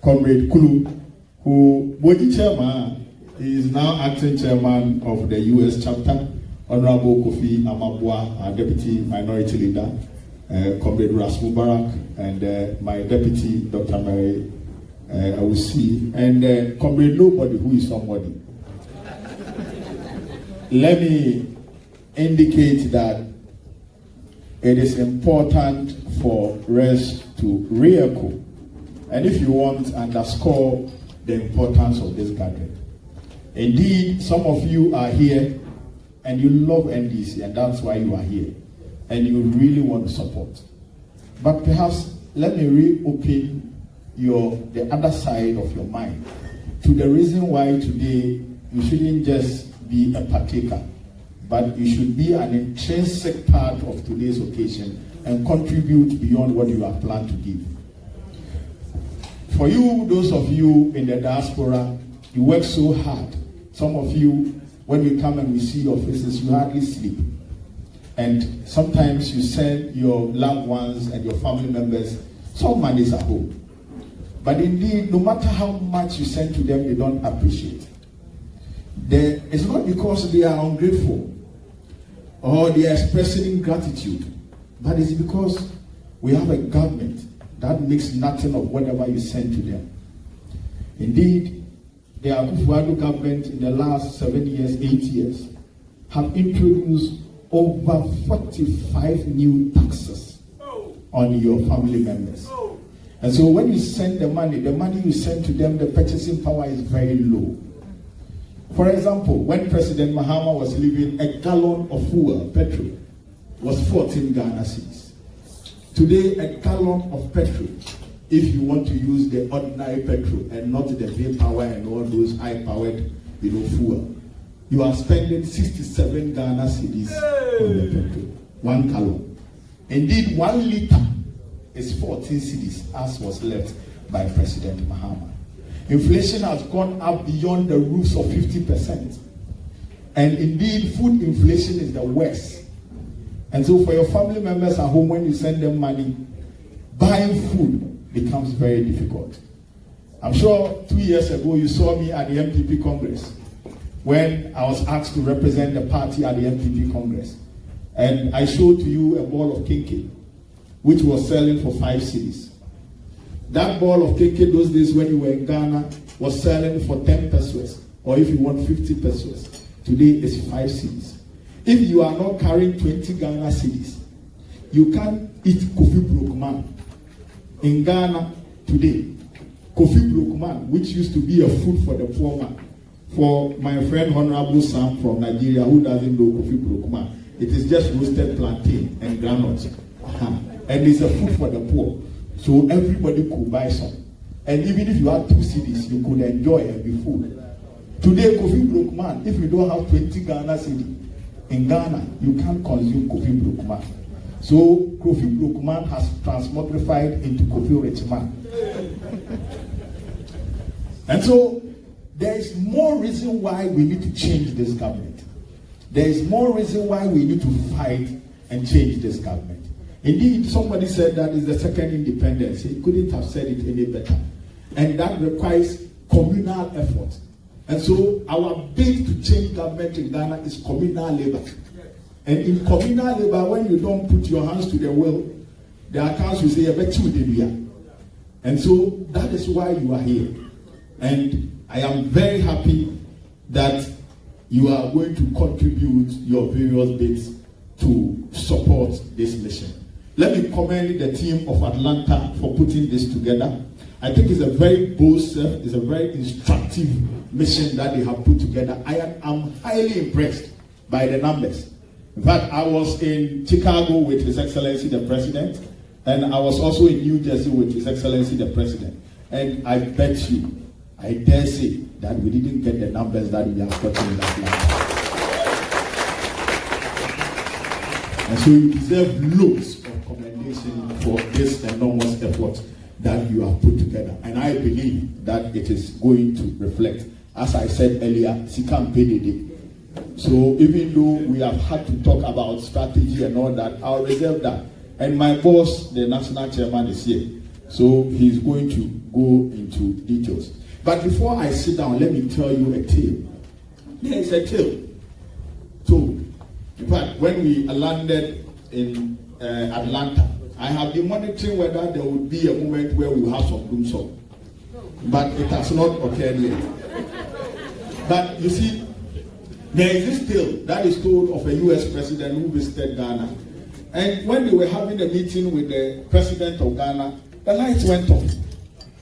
Comrade Kulu, who was the chairman, he is now acting chairman of the US chapter. Honorable Kofi Amabwa, our deputy minority leader, Comrade Ras Mubarak, and my deputy, Dr. Mary Awusi, and Comrade Nobody, who is somebody. Let me indicate that it is important for us to re-echo, and if you want, underscore the importance of this gathering. Indeed, some of you are here and you love NDC, and that's why you are here, and you really want to support. But perhaps let me reopen the other side of your mind to the reason why today you shouldn't just be a partaker, but you should be an intrinsic part of today's occasion and contribute beyond what you have planned to give. For you, those of you in the diaspora, you work so hard. Some of you, when we come and we see your faces, you hardly sleep. And sometimes you send your loved ones and your family members some monies at home. But indeed, no matter how much you send to them, they don't appreciate. It's not because they are ungrateful or they are expressing gratitude, but it's because we have a government that makes nothing of whatever you send to them. Indeed, the Akufo-Addo government in the last 7 years, 8 years, have introduced over 45 new taxes on your family members. And so when you send the money you send to them, the purchasing power is very low. For example, when President Mahama was leaving, a gallon of fuel, petrol, was 14 Ghana cedis. Today, a gallon of petrol, if you want to use the ordinary petrol and not the V-Power and all those high-powered, fuel, you are spending 67 Ghana cedis on the petrol, 1 gallon. Indeed, 1 liter is 14 cedis, as was left by President Mahama. Inflation has gone up beyond the roofs of 50%. And indeed, food inflation is the worst. And so for your family members at home, when you send them money, buying food becomes very difficult. I'm sure 2 years ago you saw me at the MPP Congress when I was asked to represent the party at the MPP Congress. And I showed to you a ball of kinky, which was selling for 5 cedis. That ball of kinky those days when you were in Ghana was selling for 10 pesos, or if you want 50 pesos. Today it's 5 cedis. If you are not carrying 20 Ghana cedis, you can't eat Kofi Brokman. In Ghana today, Kofi Brokman, which used to be a food for the poor man, for my friend Honorable Sam from Nigeria who doesn't know Kofi Brokman, it is just roasted plantain and granules. And it's a food for the poor. So everybody could buy some. And even if you had 2 cedis, you could enjoy and be full. Today, Kofi Brokman, if you don't have 20 Ghana cedis, in Ghana, you can't consume Kofi Brokman. So Kofi Brokman has transmogrified into Kofi Richman. And so there is more reason why we need to change this government. There is more reason why we need to fight and change this government. Indeed, somebody said that is the second independence. He couldn't have said it any better. And that requires communal effort. And so our bid to change government in Ghana is communal labor. And in communal labor, when you don't put your hands to the wheel, the accounts will say, I bet you did here. And so that is why you are here. And I am very happy that you are going to contribute your various bits to support this mission. Let me commend the team of Atlanta for putting this together. I think it's a very bold step, it's a very instructive mission that they have put together. I am highly impressed by the numbers. In fact, I was in Chicago with His Excellency the President, and I was also in New Jersey with His Excellency the President. And I bet you, I dare say, that we didn't get the numbers that we have gotten in Atlanta. And so you deserve loads of commendation for this enormous effort that you have put together. And I believe that it is going to reflect, as I said earlier, Sikam PDD. So even though we have had to talk about strategy and all that, I'll reserve that. And my boss, the national chairman, is here. So he's going to go into details. But before I sit down, let me tell you a tale. There is a tale. So, in fact, when we landed in Atlanta, I have been monitoring whether there would be a moment where we will have some doom song. But it has not occurred yet. But you see, there is this tale that is told of a US president who visited Ghana. And when they were having a meeting with the president of Ghana, the lights went off.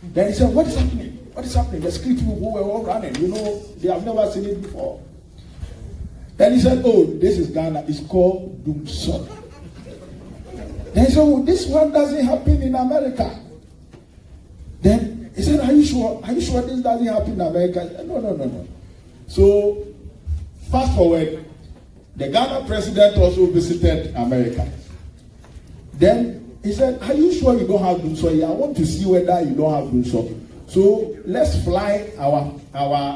Then he said, what is happening? What is happening? The security people were all running. You know, they have never seen it before. Then he said, oh, this is Ghana. It's called Doomsor. Then he said, oh, this one doesn't happen in America. Then he said, are you sure? Are you sure this doesn't happen in America? I said, no. So, fast forward, the Ghana president also visited America. Then he said, are you sure you don't have Doomsor here? I want to see whether you don't have Doomsor. So let's fly our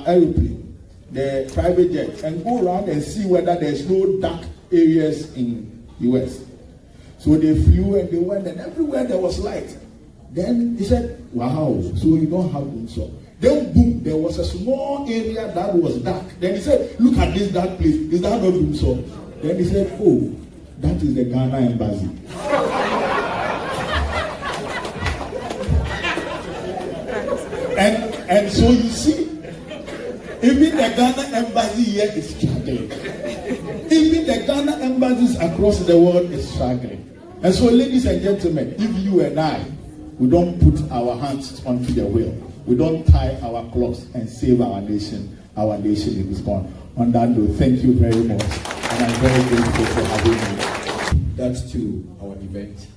aeroplane, the private jet, and go around and see whether there's no dark areas in US. So they flew and they went, and everywhere there was light. Then he said, wow, so you don't have Doomsor. Then boom, there was a small area that was dark. Then he said, look at this dark place. Is that not Doomsor? Then he said, oh, that is the Ghana embassy. And so you see, even the Ghana embassy here is struggling. Even the Ghana embassies across the world is struggling. And so, ladies and gentlemen, if you and I, we don't put our hands onto the wheel, we don't tie our clocks and save our nation is gone. On that note, thank you very much. And I'm very grateful for having me. That's to our event.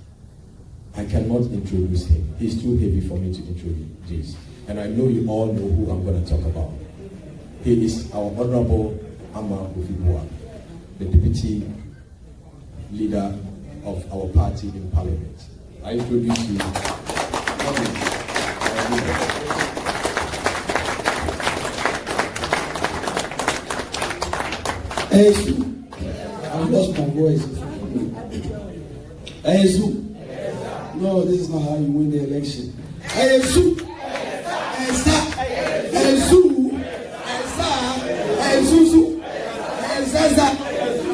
I cannot introduce him. He's too heavy for me to introduce. And I know you all know who I'm going to talk about. He is our Honorable Ama Ofibua, the Deputy Leader of our party in Parliament. I introduce you. I lost my voice. No, this is not how you win the election.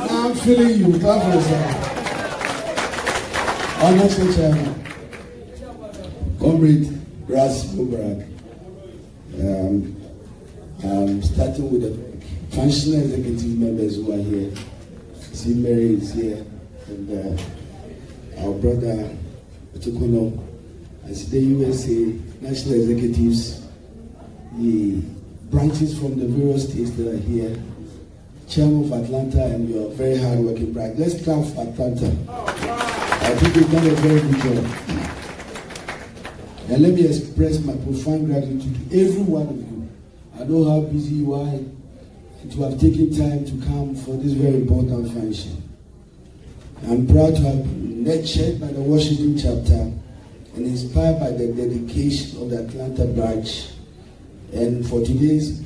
I'm feeling you. Clap for yourself. Honorable Chairman, Comrade Ras Mubarak. I'm starting with the functional executive members who are here. See, Mary is here, and our brother Otukono, Asiedu USA national executives, the branches from the various states that are here, Chairman of Atlanta, and your very hard-working branch. Let's clap for Atlanta. I think you've done a very good job. And let me express my profound gratitude to every one of you. I know how busy you are, and to have taken time to come for this very important function. I'm proud to have been nurtured by the Washington chapter and inspired by the dedication of the Atlanta branch. And for today's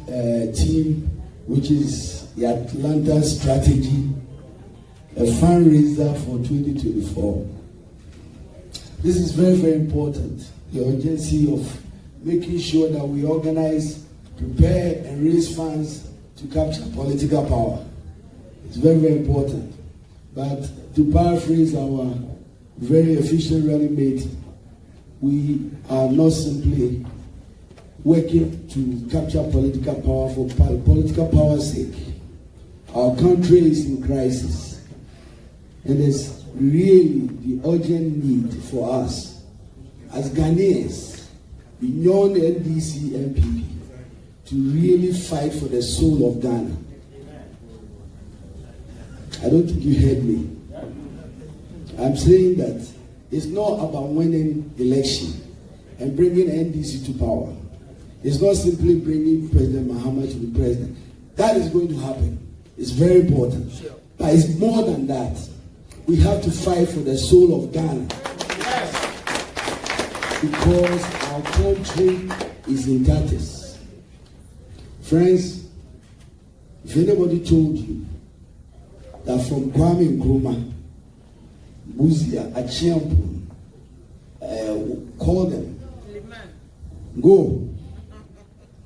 team, which is the Atlanta Strategy, a fundraiser for 2024. This is very, very important. The urgency of making sure that we organize, prepare, and raise funds to capture political power. It's very, very important. But to paraphrase our very efficient rally mate, we are not simply working to capture political power for political power's sake. Our country is in crisis, and there's really the urgent need for us as Ghanaians, beyond NDC MPP, to really fight for the soul of Ghana. I don't think you heard me. I'm saying that it's not about winning election and bringing NDC to power. It's not simply bringing President Mahama to be president. That is going to happen. It's very important. But it's more than that. We have to fight for the soul of Ghana. Because our country is in tatters. Friends, if anybody told you that from Kwame Nkrumah, Buzia, Achiampun, call them, go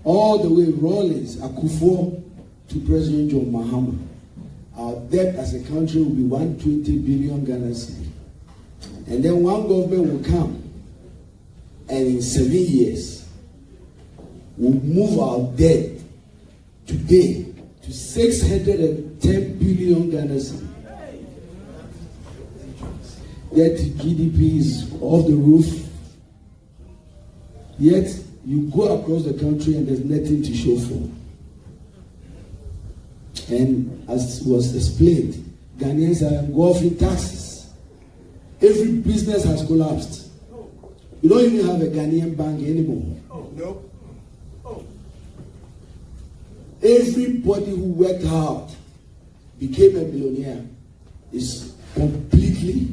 all the way Rawlings, Akufo to President John Mahama, our debt as a country will be 120 billion Ghana cedi. And then one government will come, and in 7 years, we'll move our debt today to 610 billion Ghana cedi. debt to GDP is off the roof. Yet you go across the country and there's nothing to show for. And as was explained, Ghanaians are engulfed in taxes. Every business has collapsed. You don't even have a Ghanaian bank anymore. No. Everybody who worked hard became a millionaire is completely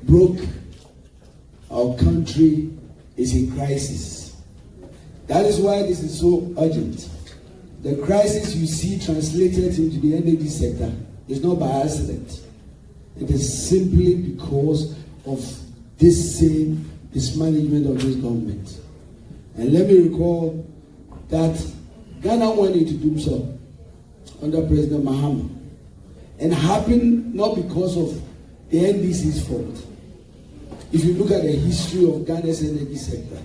broke. Our country is in crisis. That is why this is so urgent. The crisis you see translated into the energy sector is not by accident. It is simply because of this same mismanagement of this government. And let me recall that Ghana went into doom so under President Mahama. And happened not because of the NDC's fault. If you look at the history of Ghana's energy sector,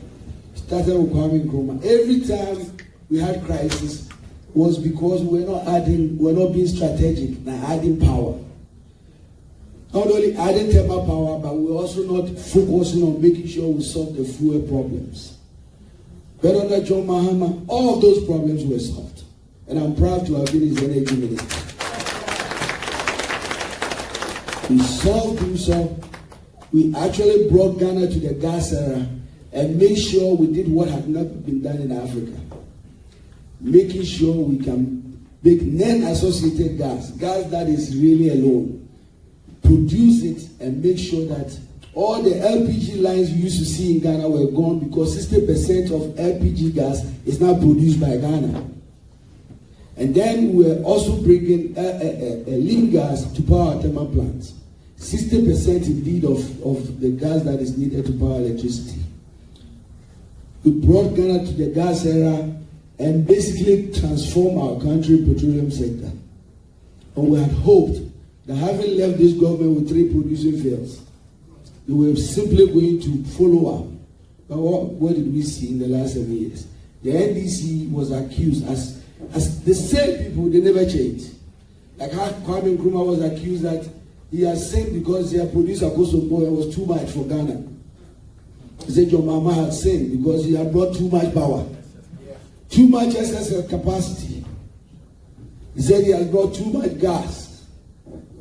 started with Kwame Nkrumah. Every time we had crisis was because we're not being strategic, not adding power. Not only adding thermal power, but we're also not focusing on making sure we solve the fuel problems. But under John Mahama, all of those problems were solved. And I'm proud to have been his energy minister. We solved himself. We actually brought Ghana to the gas era and made sure we did what had never been done in Africa. Making sure we can make non-associated gas that is really alone. Produce it and make sure that all the LPG lines you used to see in Ghana were gone because 60% of LPG gas is now produced by Ghana. And then we're also bringing lean gas to power our thermal plants. 60% indeed of the gas that is needed to power electricity. We brought Ghana to the gas era and basically transformed our country petroleum sector. And we had hoped that having left this government with 3 producing fields, they were simply going to follow up. But what did we see in the last 7 years? The NDC was accused as the same people, they never changed. Like how Kwame Nkrumah was accused that he has sinned because he had produced a Kosovo and was too much for Ghana. He said John Mahama had sinned because he had brought too much power. Too much excess capacity. He said he has brought too much gas.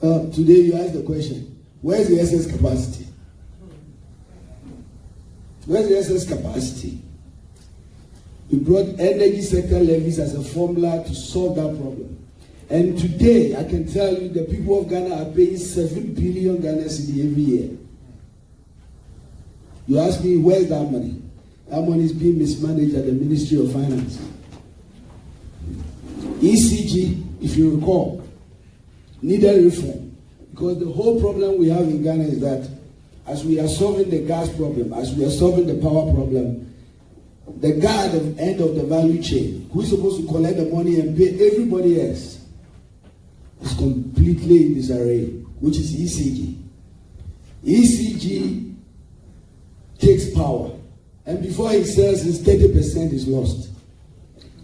Today you ask the question, where's the excess capacity? Where's the excess capacity? We brought energy sector levies as a formula to solve that problem. And today, I can tell you the people of Ghana are paying 7 billion Ghana cedi every year. You ask me, where's that money? That money is being mismanaged at the Ministry of Finance. ECG, if you recall, needed reform. Because the whole problem we have in Ghana is that as we are solving the gas problem, as we are solving the power problem, the guy at the end of the value chain, who is supposed to collect the money and pay everybody else, is completely in disarray, which is ECG. ECG takes power, and before he sells, his 30% is lost.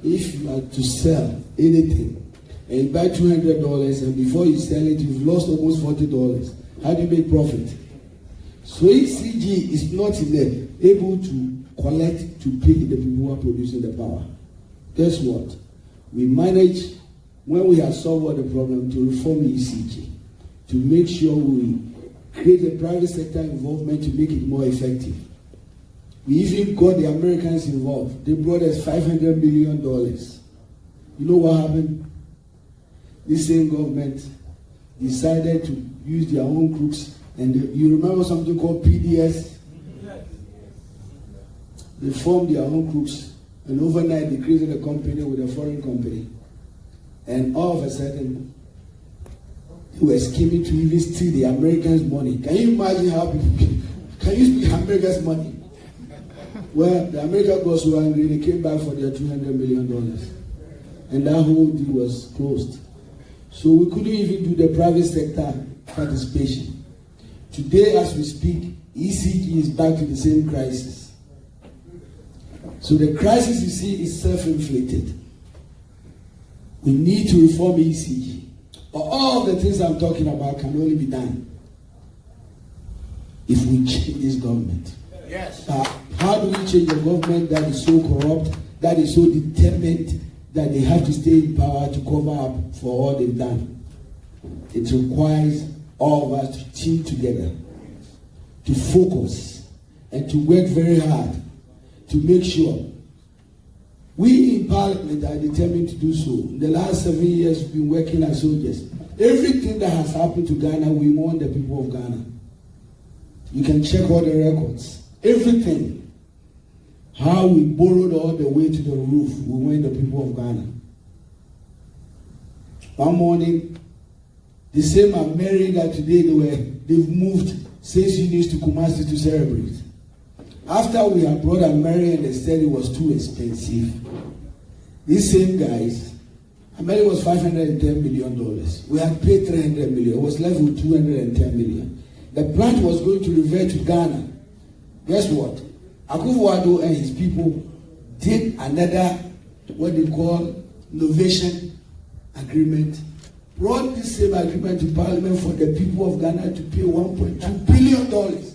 If you are to sell anything, and you buy $200, and before you sell it, you've lost almost $40. How do you make profit? So ECG is not able to collect to pay the people who are producing the power. Guess what? We manage, when we have solved all the problem, to reform ECG, to make sure we create a private sector involvement to make it more effective. We even got the Americans involved. They brought us $500 million. You know what happened? This same government decided to use their own crooks. And you remember something called PDS? They formed their own crooks. And overnight they created a company with a foreign company. And all of a sudden, they were scheming to even steal the Americans' money. Can you imagine how people, can you speak America's money? Well, the American got so angry, they came back for their $200 million. And that whole deal was closed. So we couldn't even do the private sector participation. Today, as we speak, ECG is back to the same crisis. So the crisis you see is self-inflicted. We need to reform ECG. But all the things I'm talking about can only be done if we change this government. Yes. How do we change a government that is so corrupt, that is so determined that they have to stay in power to cover up for all they've done? It requires all of us to team together, to focus, and to work very hard to make sure. We in Parliament are determined to do so. In the last 7 years, we've been working as soldiers. Everything that has happened to Ghana, we want the people of Ghana. You can check all the records. Everything. How we borrowed all the way to the roof, we want the people of Ghana. One morning, the same are married that today they've moved 6 units to Kumasi to celebrate. After we had brought Mary and they said it was too expensive, these same guys, Mary was $510 million. We had paid $300 million. It was left with $210 million. The plant was going to revert to Ghana. Guess what? Akufo-Addo and his people did another, what they call, innovation agreement. Brought this same agreement to Parliament for the people of Ghana to pay $1.2 billion.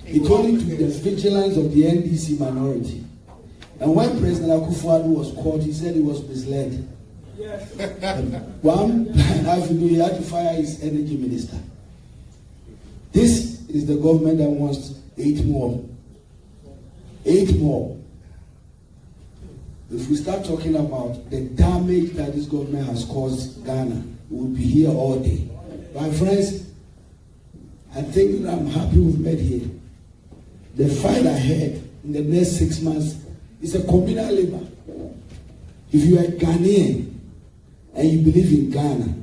It only took the vigilance of the NDC minority. And when President Akufo-Addo was caught, he said he was misled. Yes. 1.5 years, he had to fire his energy minister. This is the government that wants 8 more. 8 more. If we start talking about the damage that this government has caused Ghana, we will be here all day. My friends, I think that I'm happy we've met here. The fight ahead in the next 6 months is a communal labor. If you are Ghanaian and you believe in Ghana,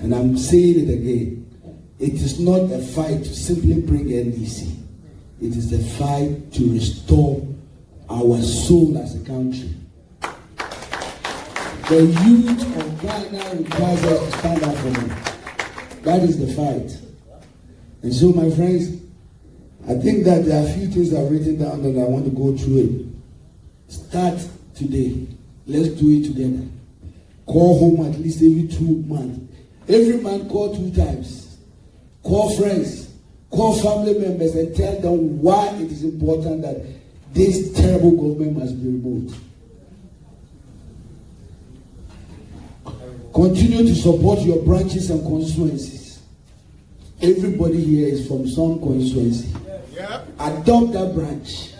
and I'm saying it again, it is not a fight to simply bring NDC. It is a fight to restore our soul as a country. The youth of Ghana requires us to stand up for them. That is the fight. And so, my friends, I think that there are a few things I've written down that I want to go through it. Start today. Let's do it together. Call home at least every 2 months. Every man call 2 times. Call friends. Call family members and tell them why it is important that this terrible government must be removed. Continue to support your branches and constituencies. Everybody here is from some constituency. Adopt that branch.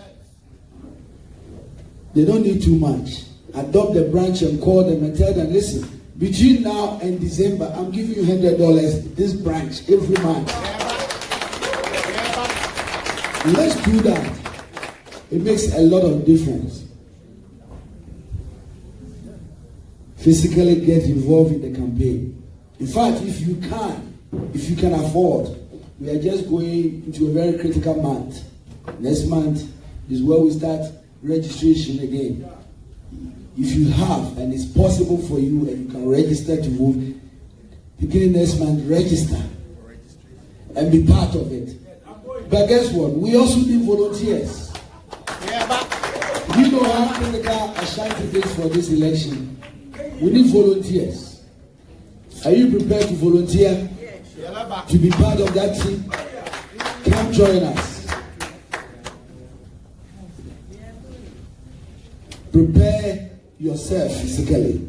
They don't need too much. Adopt the branch and call them and tell them, listen, between now and December, I'm giving you $100 this branch every month. Let's do that. It makes a lot of difference. Physically get involved in the campaign. In fact, if you can afford, we are just going into a very critical month. Next month is where we start registration again. If you have, and it's possible for you, and you can register to vote, beginning next month, register and be part of it. But guess what? We also need volunteers. You know how critical Ashanti is for this election. We need volunteers. Are you prepared to volunteer to be part of that team? Come join us. Prepare yourself physically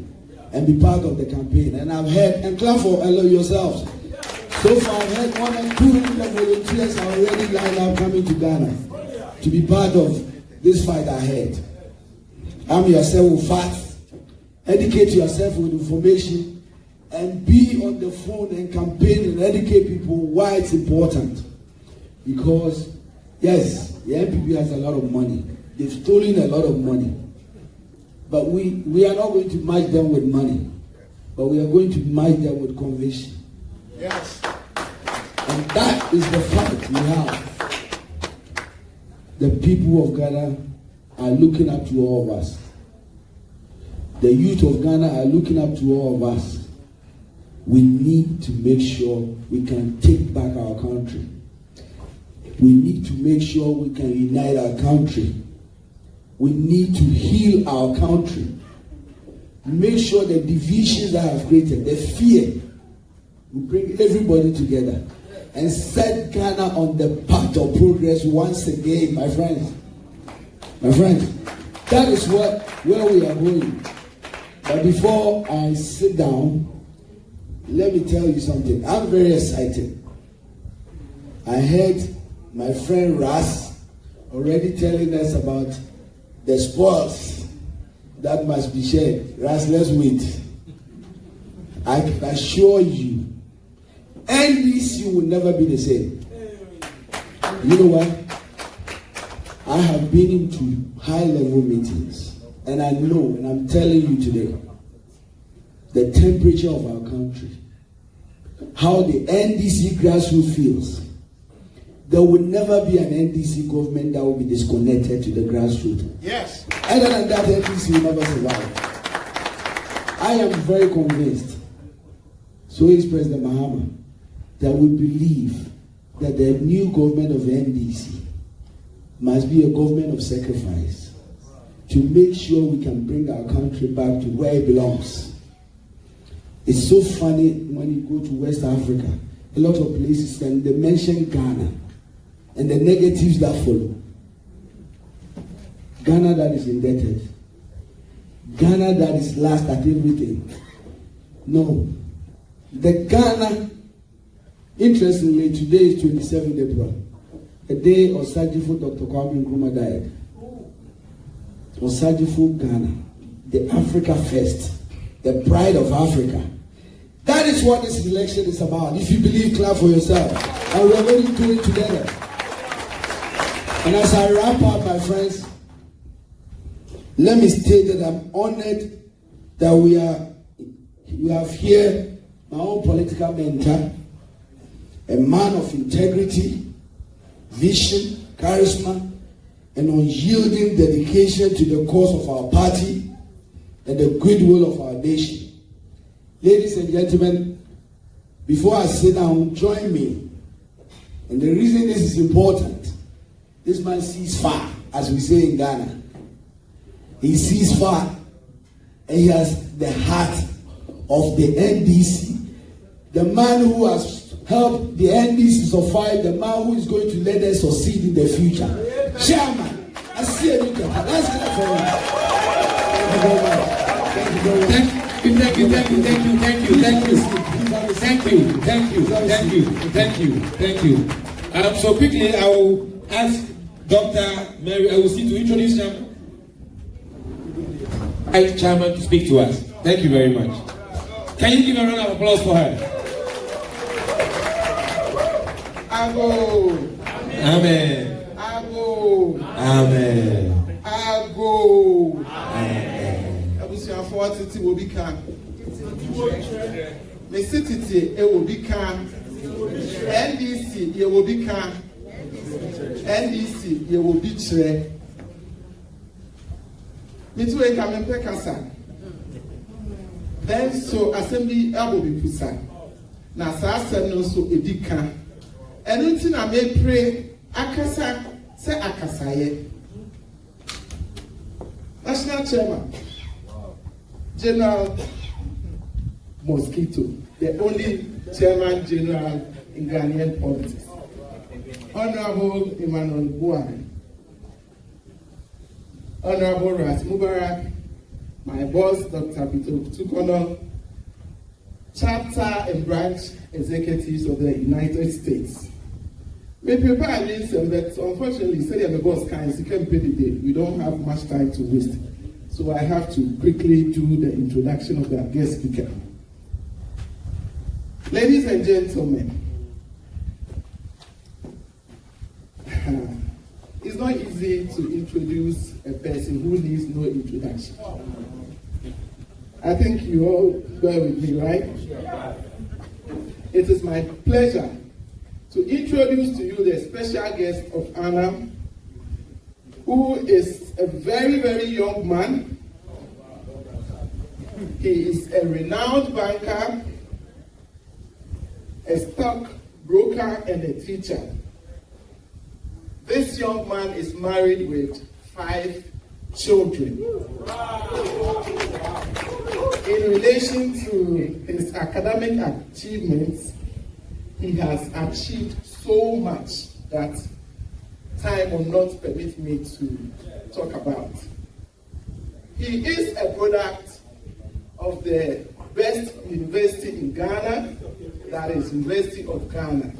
and be part of the campaign. And I've heard, and clap for yourselves. So far, I've heard more than 200 volunteers are already lined up coming to Ghana to be part of this fight ahead. Arm yourself with facts, educate yourself with information, and be on the phone and campaign and educate people why it's important. Because, yes, the NPP has a lot of money. They've stolen a lot of money. But we are not going to match them with money. But we are going to match them with conviction. Yes. And that is the fight we have. The people of Ghana are looking up to all of us. The youth of Ghana are looking up to all of us. We need to make sure we can take back our country. We need to make sure we can unite our country. We need to heal our country. Make sure the divisions that have created, the fear, will bring everybody together and set Ghana on the path of progress once again, my friends. My friends, that is where we are going. But before I sit down, let me tell you something. I'm very excited. I heard my friend Ras already telling us about the spoils that must be shared. Ras, let's wait. I can assure you, NDC will never be the same. You know what? I have been into high-level meetings, and I know, and I'm telling you today, the temperature of our country, how the NDC grassroots feels. There will never be an NDC government that will be disconnected to the grassroots. Yes. Other than that, NDC will never survive. I am very convinced, so is President Mahama, that we believe that the new government of NDC must be a government of sacrifice to make sure we can bring our country back to where it belongs. It's so funny when you go to West Africa, a lot of places, and they mention Ghana and the negatives that follow. Ghana that is indebted. Ghana that is last at everything. No. The Ghana, interestingly, today is 27th April. A day Asiedu Dr. Kwame Nkrumah died. Asiedu Ghana, the Africa first, the pride of Africa. That is what this election is about. If you believe, clap for yourself. And we are going to do it together. And as I wrap up, my friends, let me state that I'm honored that we have here my own political mentor, a man of integrity, vision, charisma, and unyielding dedication to the cause of our party and the goodwill of our nation. Ladies and gentlemen, before I sit down, join me. And the reason this is important, this man sees far, as we say in Ghana. He sees far, and he has the heart of the NDC. The man who has helped the NDC survive, the man who is going to let us succeed in the future. Chairman, Asiedu, let's clap for him. Thank you very much. Thank you very much. Thank you. So quickly, I will ask Dr. Mary Awusi to introduce Chairman to speak to us. Thank you very much. Can you give a round of applause for her? Ago. Amen. Ago. Amen. Ago. Amen. Abusuafo titi wo bi kan. Me titi e wo bi kan. NDC ye wo bi kan. NDC ye wo bi kire. Me tu e ka me pe kasa. Then so assembly abo bi pusa. Na sa asem no so edi kan. Enu ti na me pray akasa se akasaye. National Chairman, General Mosquito, the only Chairman General in Ghanaian politics. Honorable Emmanuel Buhari, Honorable Ras Mubarak, my boss, Dr. Peter Tukono, chapter and branch executives of the United States. We prepare this, but unfortunately, say the boss can't pay the day. We don't have much time to waste. So I have to quickly do the introduction of the guest speaker. Ladies and gentlemen, it's not easy to introduce a person who needs no introduction. I think you all bear with me, right? It is my pleasure to introduce to you the special guest of honor, who is a very, very young man. He is a renowned banker, a stock broker, and a teacher. This young man is married with 5 children. in relation to his academic achievements, he has achieved so much that time will not permit me to talk about. He is a product of the best university in Ghana, that is University of Ghana.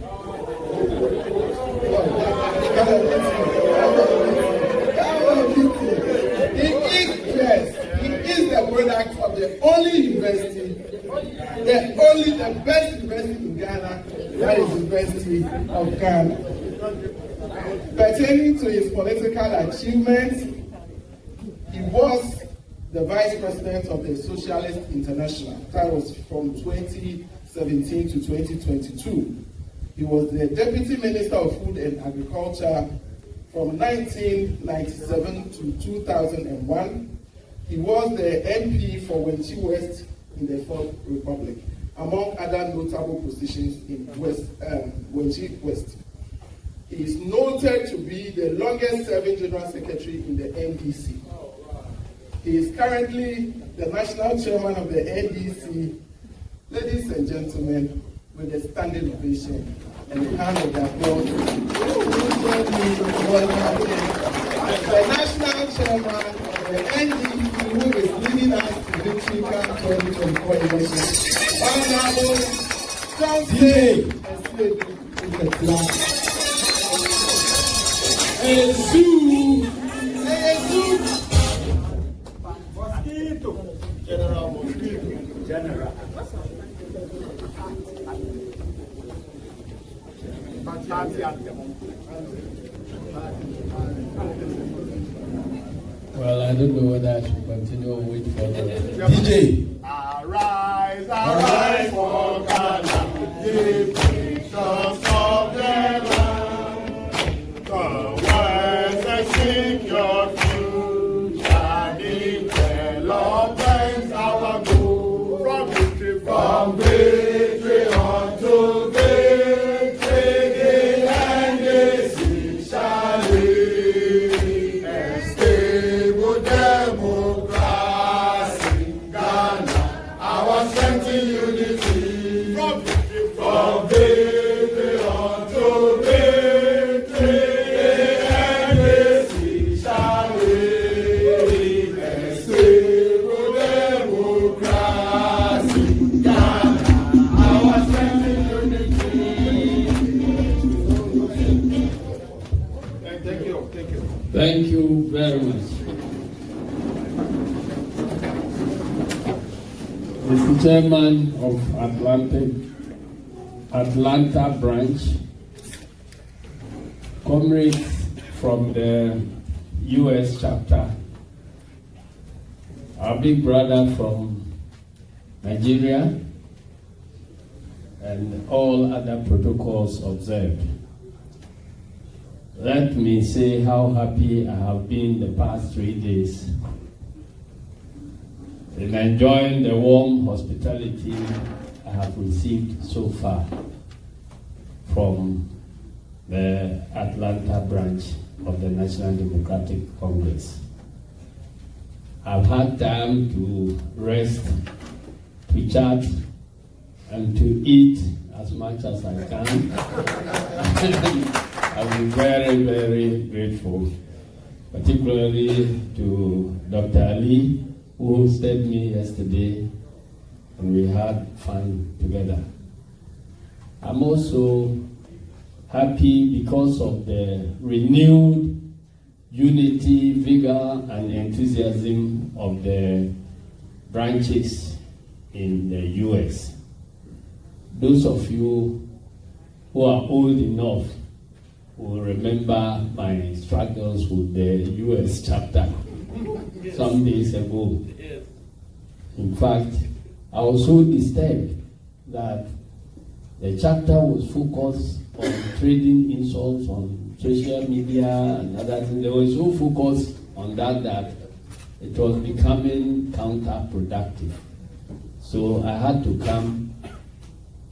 He is the product of the only university, the best university in Ghana, that is University of Ghana. Pertaining to his political achievements, he was the vice president of the Socialist International. That was from 2017 to 2022. He was the deputy minister of food and agriculture from 1997 to 2001. He was the MP for Wenchi West in the Fourth Republic, among other notable positions in Wenchi West. He is noted to be the longest serving general secretary in the NDC. He is currently the national chairman of the NDC. Ladies and gentlemen, with a standing ovation and a hand of applause, the national chairman of the NDC, who is leading us to Victory Camp 2024 election, Honorable Johnson Nketiah. Well, I don't know whether I should continue or wait for the DJ. Arise, arise for Ghana, the precious of the land. The west and seek your future, developments our goal. From victory unto victory, the NDC shall live. A stable democracy, Ghana, our strength in unity. From victory unto victory, the NDC shall live. A stable democracy, Ghana, our strength in unity. Thank you. Thank you very much. Mr. Chairman of Atlanta branch, comrades from the U.S. chapter, our big brother from Nigeria, and all other protocols observed. Let me say how happy I have been the past 3 days in enjoying the warm hospitality I have received so far from the Atlanta branch of the National Democratic Congress. I've had time to rest, to chat, and to eat as much as I can. I'm very, very grateful, particularly to Dr. Ali, who hosted me yesterday, and we had fun together. I'm also happy because of the renewed unity, vigor, and enthusiasm of the branches in the U.S. Those of you who are old enough will remember my struggles with the U.S. chapter some days ago. In fact, I was so disturbed that the chapter was focused on trading insults on social media and other things. They were so focused on that it was becoming counterproductive. So I had to come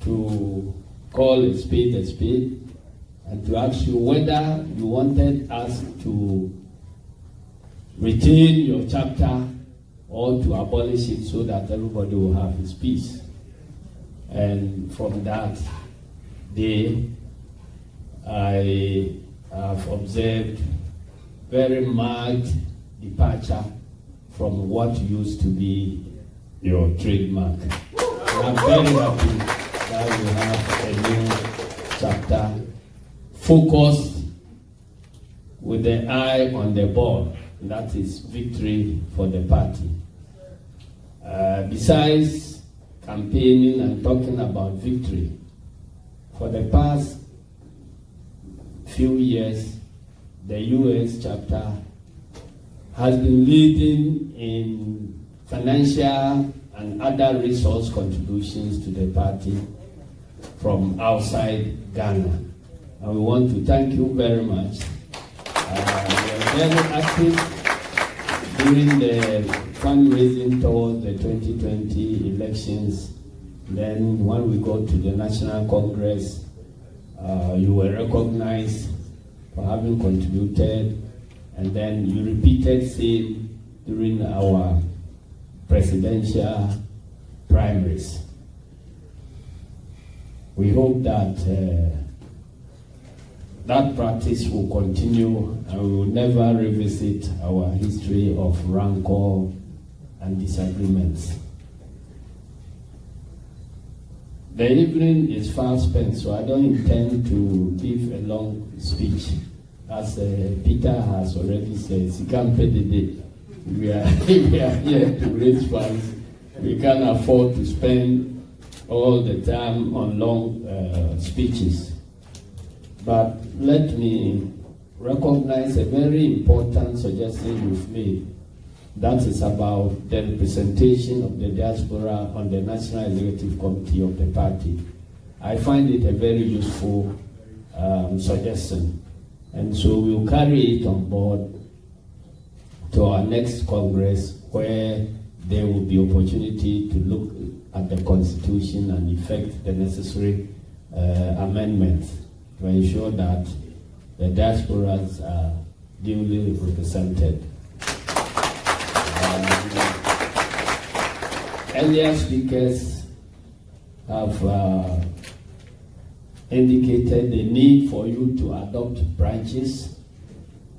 to call a spade, and to ask you whether you wanted us to retain your chapter or to abolish it so that everybody will have his peace. And from that day, I have observed very marked departure from what used to be your trademark. And I'm very happy that we have a new chapter focused with the eye on the ball. That is victory for the party. Besides campaigning and talking about victory, for the past few years, the US chapter has been leading in financial and other resource contributions to the party from outside Ghana. And we want to thank you very much. We are very active during the fundraising towards the 2020 elections. Then when we go to the National Congress, you were recognized for having contributed, and then you repeated same during our presidential primaries. We hope that that practice will continue and we will never revisit our history of rancor and disagreements. The evening is fast spent, so I don't intend to give a long speech. As Peter has already said, we are here to raise funds. We can't afford to spend all the time on long speeches. But let me recognize a very important suggestion you've made. That is about the representation of the diaspora on the National Executive Committee of the party. I find it a very useful suggestion. And so we'll carry it on board to our next Congress, where there will be opportunity to look at the Constitution and effect the necessary amendments to ensure that the diasporas are duly represented. Earlier speakers have indicated the need for you to adopt branches,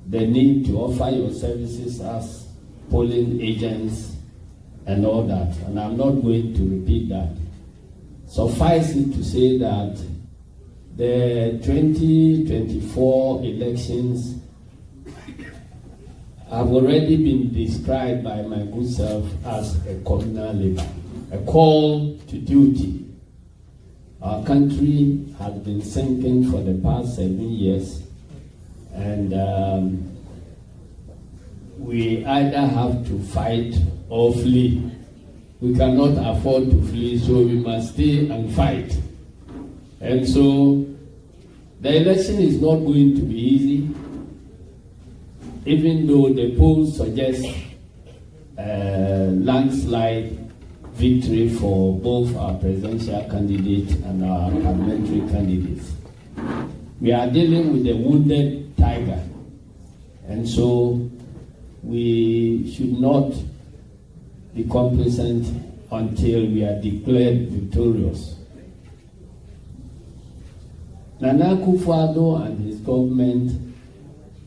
the need to offer your services as polling agents and all that. And I'm not going to repeat that. Suffice it to say that the 2024 elections have already been described by my good self as a communal labor, a call to duty. Our country has been sinking for the past 7 years, and we either have to fight or flee. We cannot afford to flee, so we must stay and fight. And so the election is not going to be easy, even though the polls suggest landslide victory for both our presidential candidate and our parliamentary candidates. We are dealing with a wounded tiger, and so we should not be complacent until we are declared victorious. Nana Akufo-Addo and his government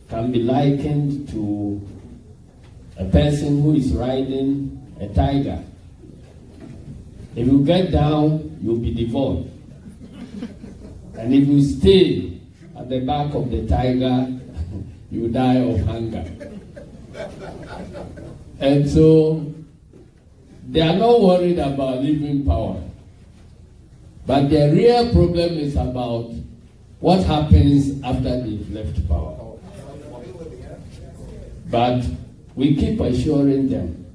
can be likened to a person who is riding a tiger. If you get down, you'll be devoured. And if you stay at the back of the tiger, you die of hunger. And so they are not worried about leaving power. But the real problem is about what happens after they've left power. But we keep assuring them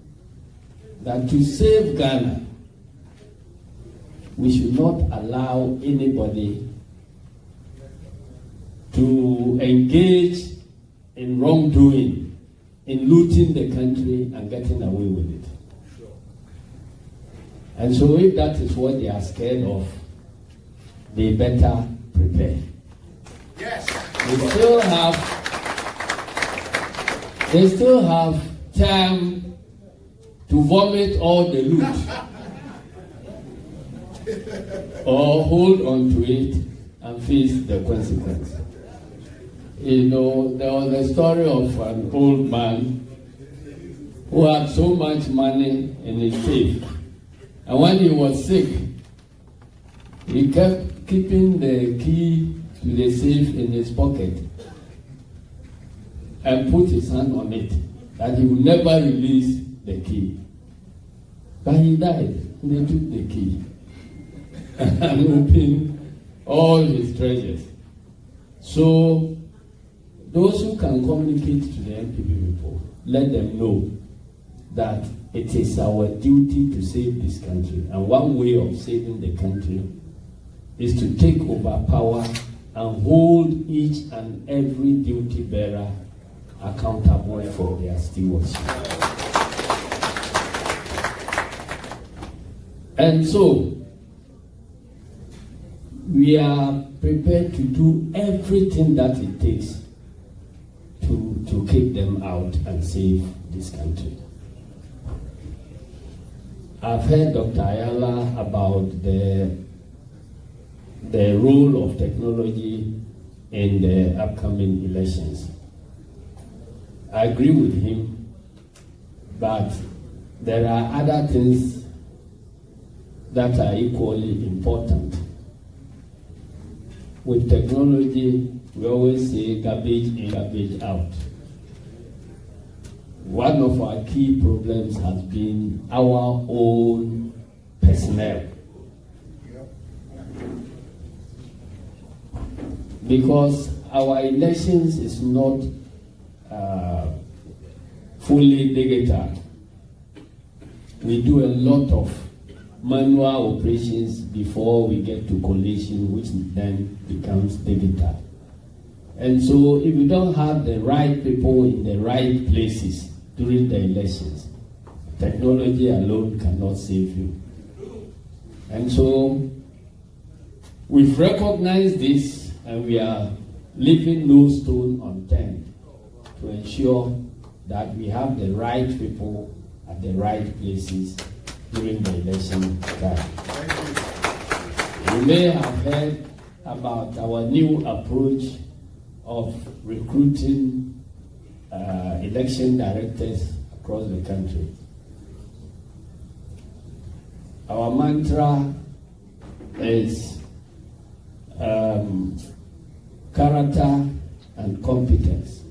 that to save Ghana, we should not allow anybody to engage in wrongdoing, in looting the country and getting away with it. And so if that is what they are scared of, they better prepare. Yes. They still have time to vomit all the loot or hold on to it and face the consequence. You know, there was a story of an old man who had so much money in his safe, and when he was sick, he kept keeping the key to the safe in his pocket and put his hand on it, that he would never release the key. But he died, and they took the key and opened all his treasures. So, those who can communicate to the NPP people, let them know that it is our duty to save this country. And one way of saving the country is to take over power and hold each and every duty bearer accountable for their stewardship. And so, we are prepared to do everything that it takes to kick them out and save this country. I've heard Dr. Ayala about the role of technology in the upcoming elections. I agree with him, but there are other things that are equally important. With technology, we always say garbage in, garbage out. One of our key problems has been our own personnel. Because our elections is not fully digital. We do a lot of manual operations before we get to collation, which then becomes digital. And so if you don't have the right people in the right places during the elections, technology alone cannot save you. And so we've recognized this, and we are leaving no stone unturned to ensure that we have the right people at the right places during the election time. You may have heard about our new approach of recruiting election directors across the country. Our mantra is character and competence.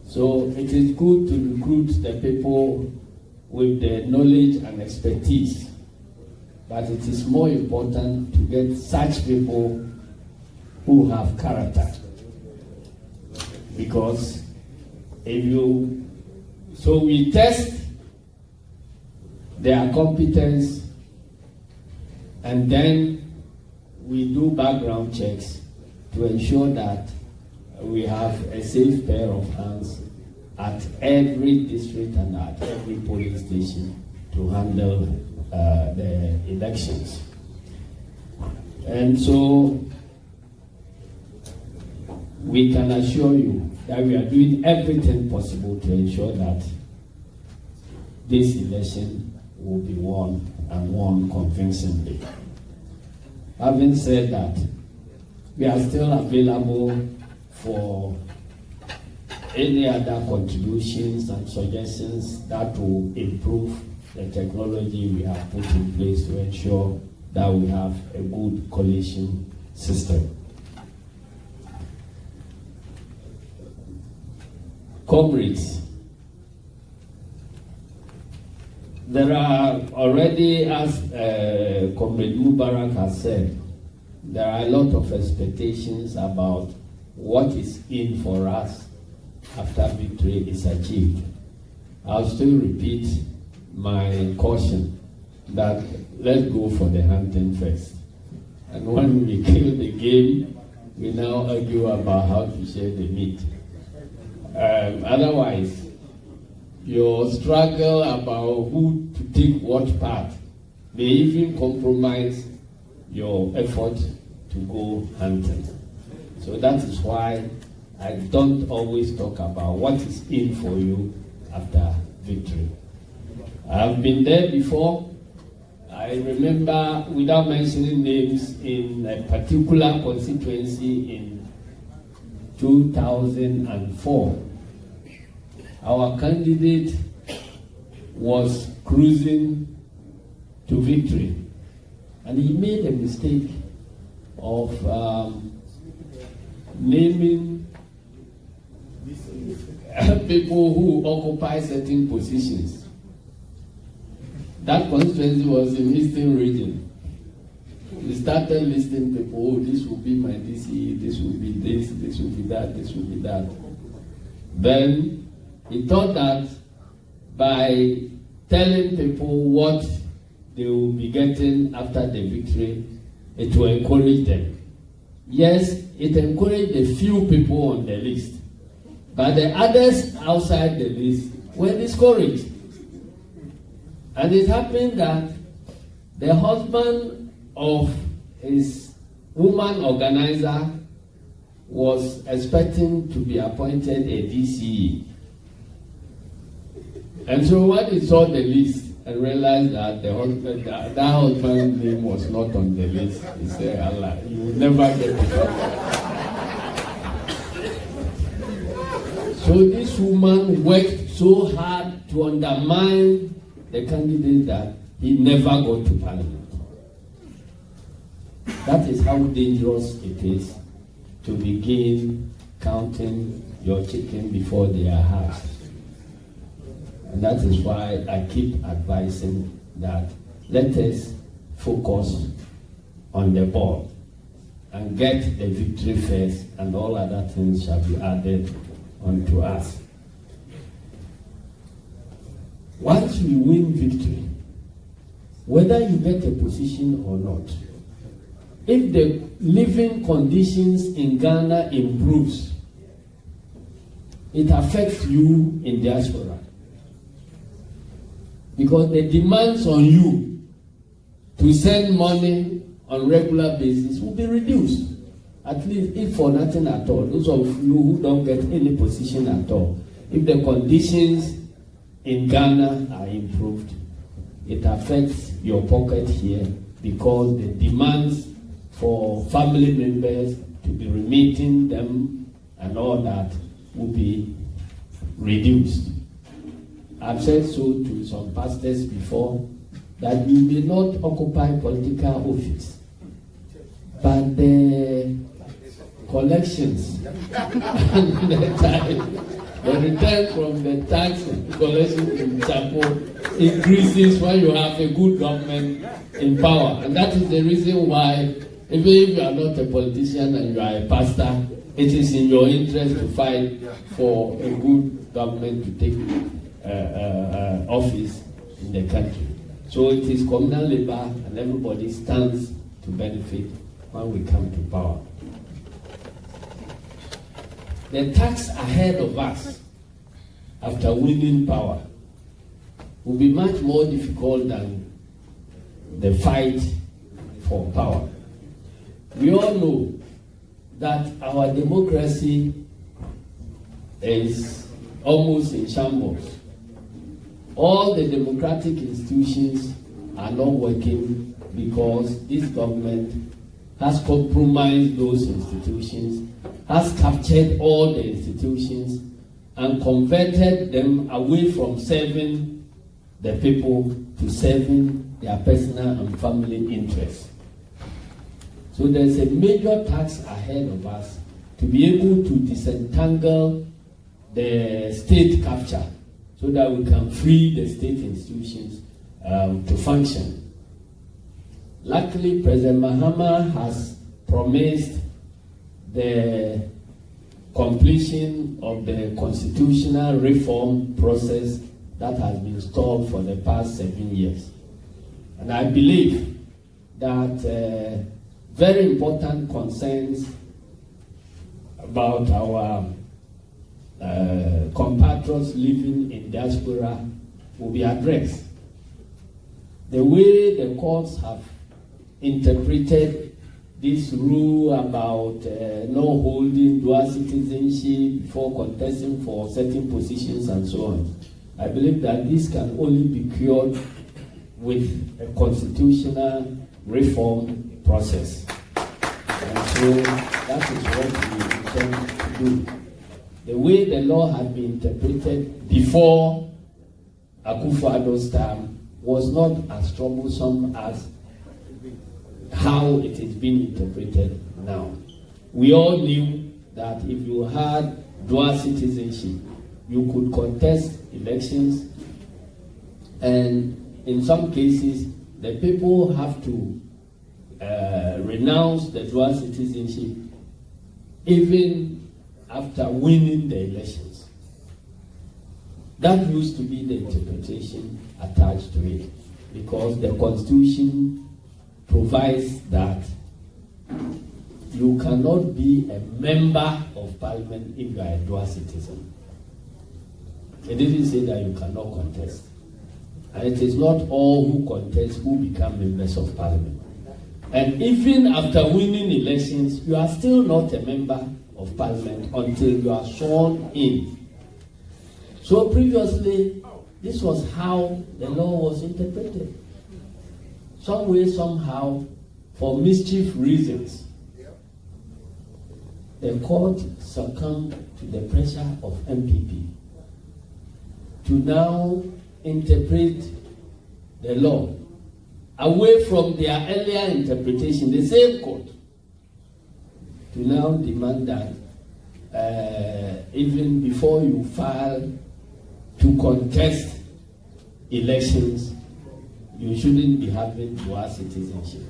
So it is good to recruit the people with the knowledge and expertise, but it is more important to get such people who have character. Because so we test their competence, and then we do background checks to ensure that we have a safe pair of hands at every district and at every polling station to handle the elections. And so we can assure you that we are doing everything possible to ensure that this election will be won, and won convincingly. Having said that, we are still available for any other contributions and suggestions that will improve the technology we have put in place to ensure that we have a good collation system. Comrades, there are already, as Comrade Mubarak has said, there are a lot of expectations about what is in for us after victory is achieved. I'll still repeat my caution that let's go for the hunting first. And when we kill the game, we now argue about how to share the meat. Otherwise, your struggle about who to take what part may even compromise your effort to go hunting. So that is why I don't always talk about what is in for you after victory. I've been there before. I remember, without mentioning names, in a particular constituency in 2004, our candidate was cruising to victory, and he made a mistake of naming people who occupy certain positions. That constituency was in Eastern region. We started listing people, oh, this will be my DC, this will be this will be that, this will be that. Then he thought that by telling people what they will be getting after the victory, it will encourage them. Yes, it encouraged a few people on the list, but the others outside the list were discouraged. And it happened that the husband of his woman organizer was expecting to be appointed a DCE. And so when he saw the list and realized that that husband's name was not on the list, he said, Allah, you will never get it. So this woman worked so hard to undermine the candidate that he never got to parliament. That is how dangerous it is to begin counting your chicken before they are hatched. And that is why I keep advising that let us focus on the ball and get the victory first, and all other things shall be added unto us. Once we win victory, whether you get a position or not, if the living conditions in Ghana improves, it affects you in diaspora. Because the demands on you to send money on regular basis will be reduced. At least if for nothing at all. Those of you who don't get any position at all, if the conditions in Ghana are improved, it affects your pocket here, because the demands for family members to be remitting them and all that will be reduced. I've said so to some pastors before, that you may not occupy political office, but the collections and the return from the tax collection in chapel increases when you have a good government in power. And that is the reason why, even if you are not a politician and you are a pastor, it is in your interest to fight for a good government to take office in the country. So it is communal labor, and everybody stands to benefit when we come to power. The task ahead of us after winning power will be much more difficult than the fight for power. We all know that our democracy is almost in shambles. All the democratic institutions are not working because this government has compromised those institutions, has captured all the institutions and converted them away from serving the people to serving their personal and family interests. So there's a major task ahead of us to be able to disentangle the state capture so that we can free the state institutions to function. Luckily, President Mahama has promised the completion of the constitutional reform process that has been stalled for the past 7 years. And I believe that very important concerns about our compatriots living in diaspora will be addressed. The way the courts have interpreted this rule about not holding dual citizenship before contesting for certain positions and so on, I believe that this can only be cured with a constitutional reform process. And so that is what we intend to do. The way the law had been interpreted before Akufo-Addo's time was not as troublesome as how it is being interpreted now. We all knew that if you had dual citizenship, you could contest elections, and in some cases, the people have to renounce the dual citizenship even after winning the elections. That used to be the interpretation attached to it, because the Constitution provides that you cannot be a member of Parliament if you are a dual citizen. It didn't say that you cannot contest. And it is not all who contest who become members of Parliament. And even after winning elections, you are still not a member of Parliament until you are sworn in. So previously, this was how the law was interpreted. Some way, somehow, for mischief reasons, the court succumbed to the pressure of MPP to now interpret the law away from their earlier interpretation, the same court, to now demand that even before you file to contest elections, you shouldn't be having dual citizenship.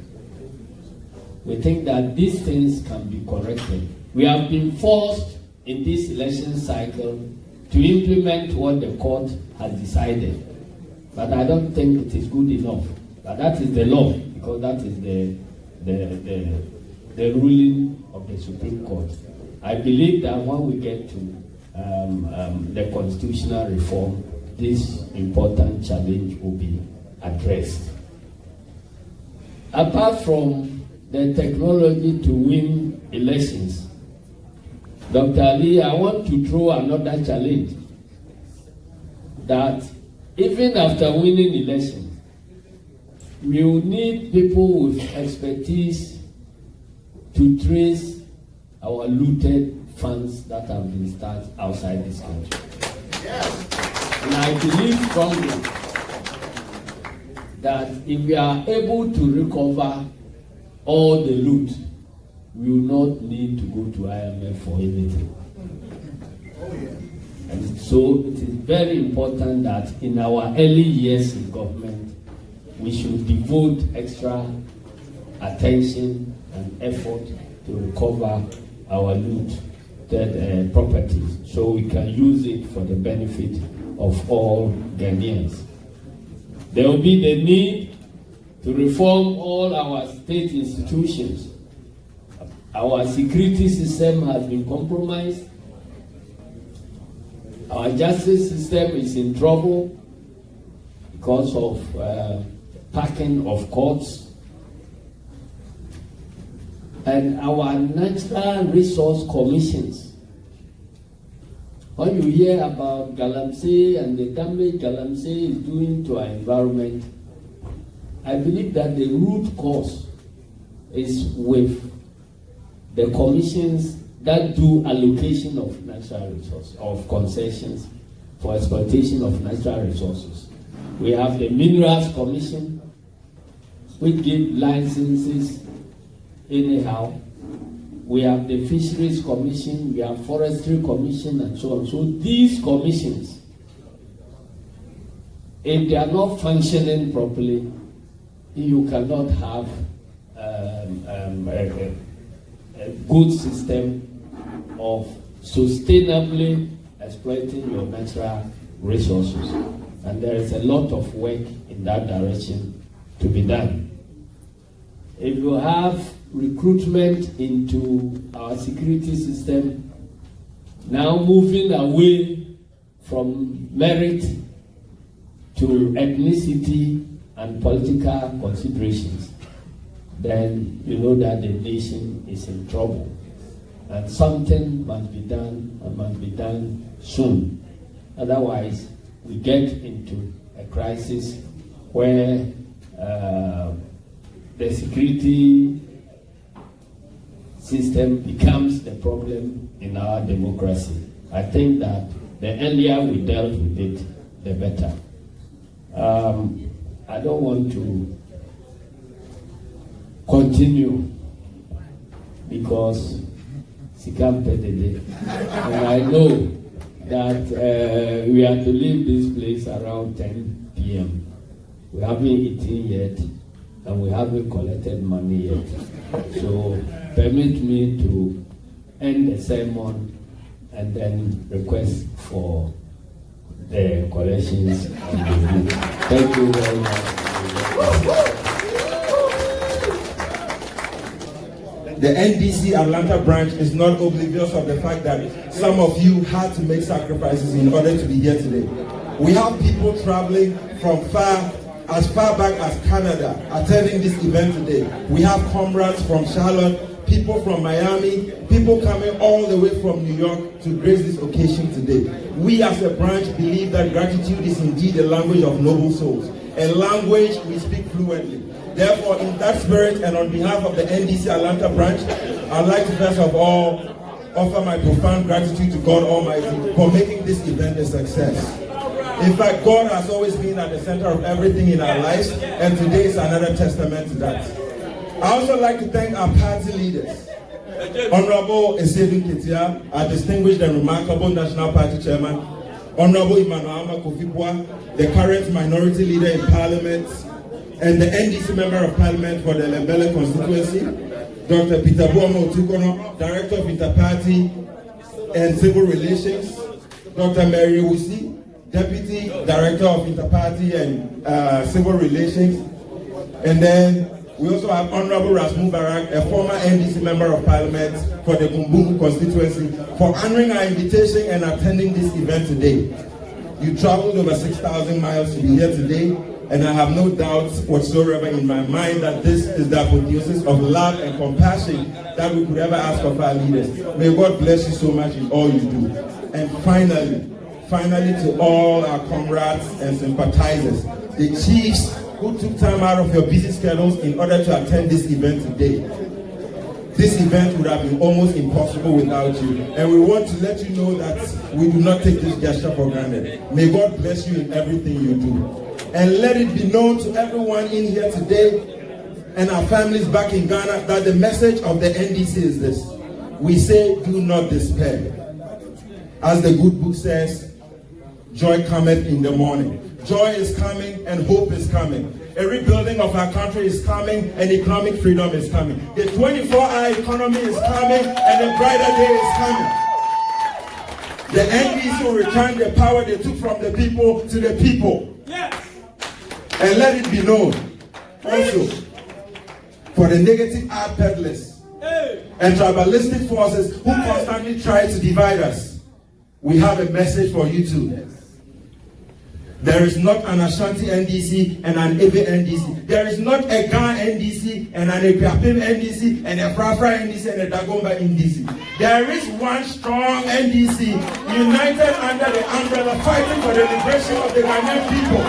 We think that these things can be corrected. We have been forced in this election cycle to implement what the court has decided. But I don't think it is good enough. But that is the law, because that is the ruling of the Supreme Court. I believe that when we get to the constitutional reform, this important challenge will be addressed. Apart from the technology to win elections, Dr. Ali, I want to throw another challenge, that even after winning elections, we will need people with expertise to trace our looted funds that have been started outside this country. Yes. And I believe strongly that if we are able to recover all the loot, we will not need to go to IMF for anything. And so it is very important that in our early years in government, we should devote extra attention and effort to recover our looted properties so we can use it for the benefit of all Ghanaians. There will be the need to reform all our state institutions. Our security system has been compromised. Our justice system is in trouble because of packing of courts. And our natural resource commissions. When you hear about Galamsey and the damage Galamsey is doing to our environment, I believe that the root cause is with the commissions that do allocation of natural resources, of concessions for exploitation of natural resources. We have the Minerals Commission, which give licenses anyhow. We have the Fisheries Commission, we have Forestry Commission, and so on. So these commissions, if they are not functioning properly, you cannot have a good system of sustainably exploiting your natural resources. And there is a lot of work in that direction to be done. If you have recruitment into our security system, now moving away from merit to ethnicity and political considerations, then you know that the nation is in trouble. And something must be done, and must be done soon. Otherwise, we get into a crisis where the security system becomes the problem in our democracy. I think that the earlier we dealt with it, the better. I don't want to continue because Sikam Pedede, and I know that we are to leave this place around 10 p.m. We haven't eaten yet, and we haven't collected money yet. So permit me to end the sermon and then request for the collections on the room. Thank you very much. The NDC-Atlanta branch is not oblivious of the fact that some of you had to make sacrifices in order to be here today. We have people traveling from as far back as Canada attending this event today. We have comrades from Charlotte, people from Miami, people coming all the way from New York to grace this occasion today. We as a branch believe that gratitude is indeed a language of noble souls, a language we speak fluently. Therefore, in that spirit and on behalf of the NDC-Atlanta branch, I'd like to first of all offer my profound gratitude to God Almighty for making this event a success. In fact, God has always been at the center of everything in our lives, and today is another testament to that. I also like to thank our party leaders. Honorable Asiedu Nketiah, our distinguished and remarkable National Party Chairman, Honorable Emmanuel Kofi, the current minority leader in Parliament, and the NDC Member of Parliament for the Lembele constituency, Dr. Peter Buomo Otukono, Director of Interparty and Civil Relations, Dr. Mary Wusi, Deputy Director of Interparty and Civil Relations, and then we also have Honorable Rasmu Barak, a former NDC Member of Parliament for the Kumbungu constituency, for honoring our invitation and attending this event today. You traveled over 6,000 miles to be here today, and I have no doubts whatsoever in my mind that this is the apotheosis of love and compassion that we could ever ask of our leaders. May God bless you so much in all you do. And finally to all our comrades and sympathizers, the chiefs who took time out of your busy schedules in order to attend this event today. This event would have been almost impossible without you. And we want to let you know that we do not take this gesture for granted. May God bless you in everything you do. And let it be known to everyone in here today and our families back in Ghana that the message of the NDC is this. We say, do not despair. As the good book says, joy cometh in the morning. Joy is coming and hope is coming. A rebuilding of our country is coming and economic freedom is coming. The 24-hour economy is coming and a brighter day is coming. The NDC will return the power they took from the people to the people. Yes. And let it be known also for the negative art peddlers and tribalistic forces who constantly try to divide us. We have a message for you too. There is not an Ashanti NDC and an Ebe NDC. There is not a Ga NDC and an Epiapim NDC and a Frafra NDC and a Dagomba NDC. There is one strong NDC united under the umbrella fighting for the liberation of the Ghanaian people.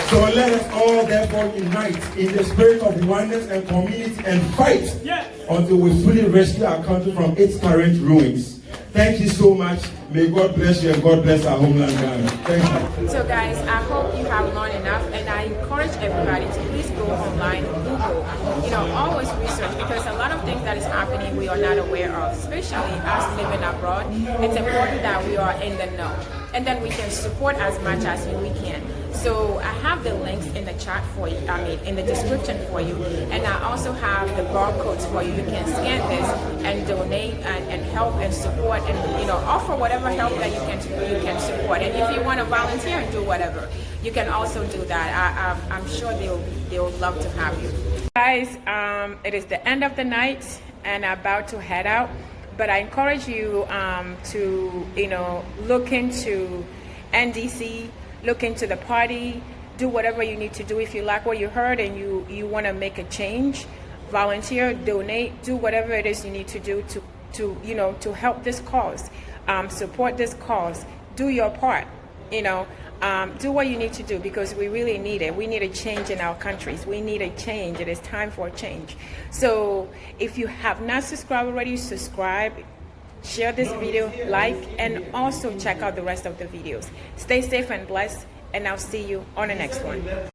So let us all therefore unite in the spirit of oneness and community and fight until we fully rescue our country from its current ruins. Thank you so much. May God bless you and God bless our homeland Ghana. Thank you. So guys, I hope you have learned enough, and I encourage everybody to please go online, Google, always research, because a lot of things that is happening we are not aware of, especially us living abroad. It's important that we are in the know, and then we can support as much as we can. So I have the links in the chat for you, in the description for you, and I also have the barcodes for you. You can scan this and donate and help and support and offer whatever help that you can support. And if you want to volunteer and do whatever, you can also do that. I'm sure they'll love to have you. Guys, it is the end of the night and I'm about to head out, but I encourage you to look into NDC. Look into the party, do whatever you need to do. If you like what you heard and you want to make a change, volunteer, donate, do whatever it is you need to do to help this cause. support this cause. Do your part. Do what you need to do, because we really need it. We need a change in our countries. We need a change. It is time for a change. So if you have not subscribed already, subscribe, share this video, like, and also check out the rest of the videos. Stay safe and blessed, and I'll see you on the next one.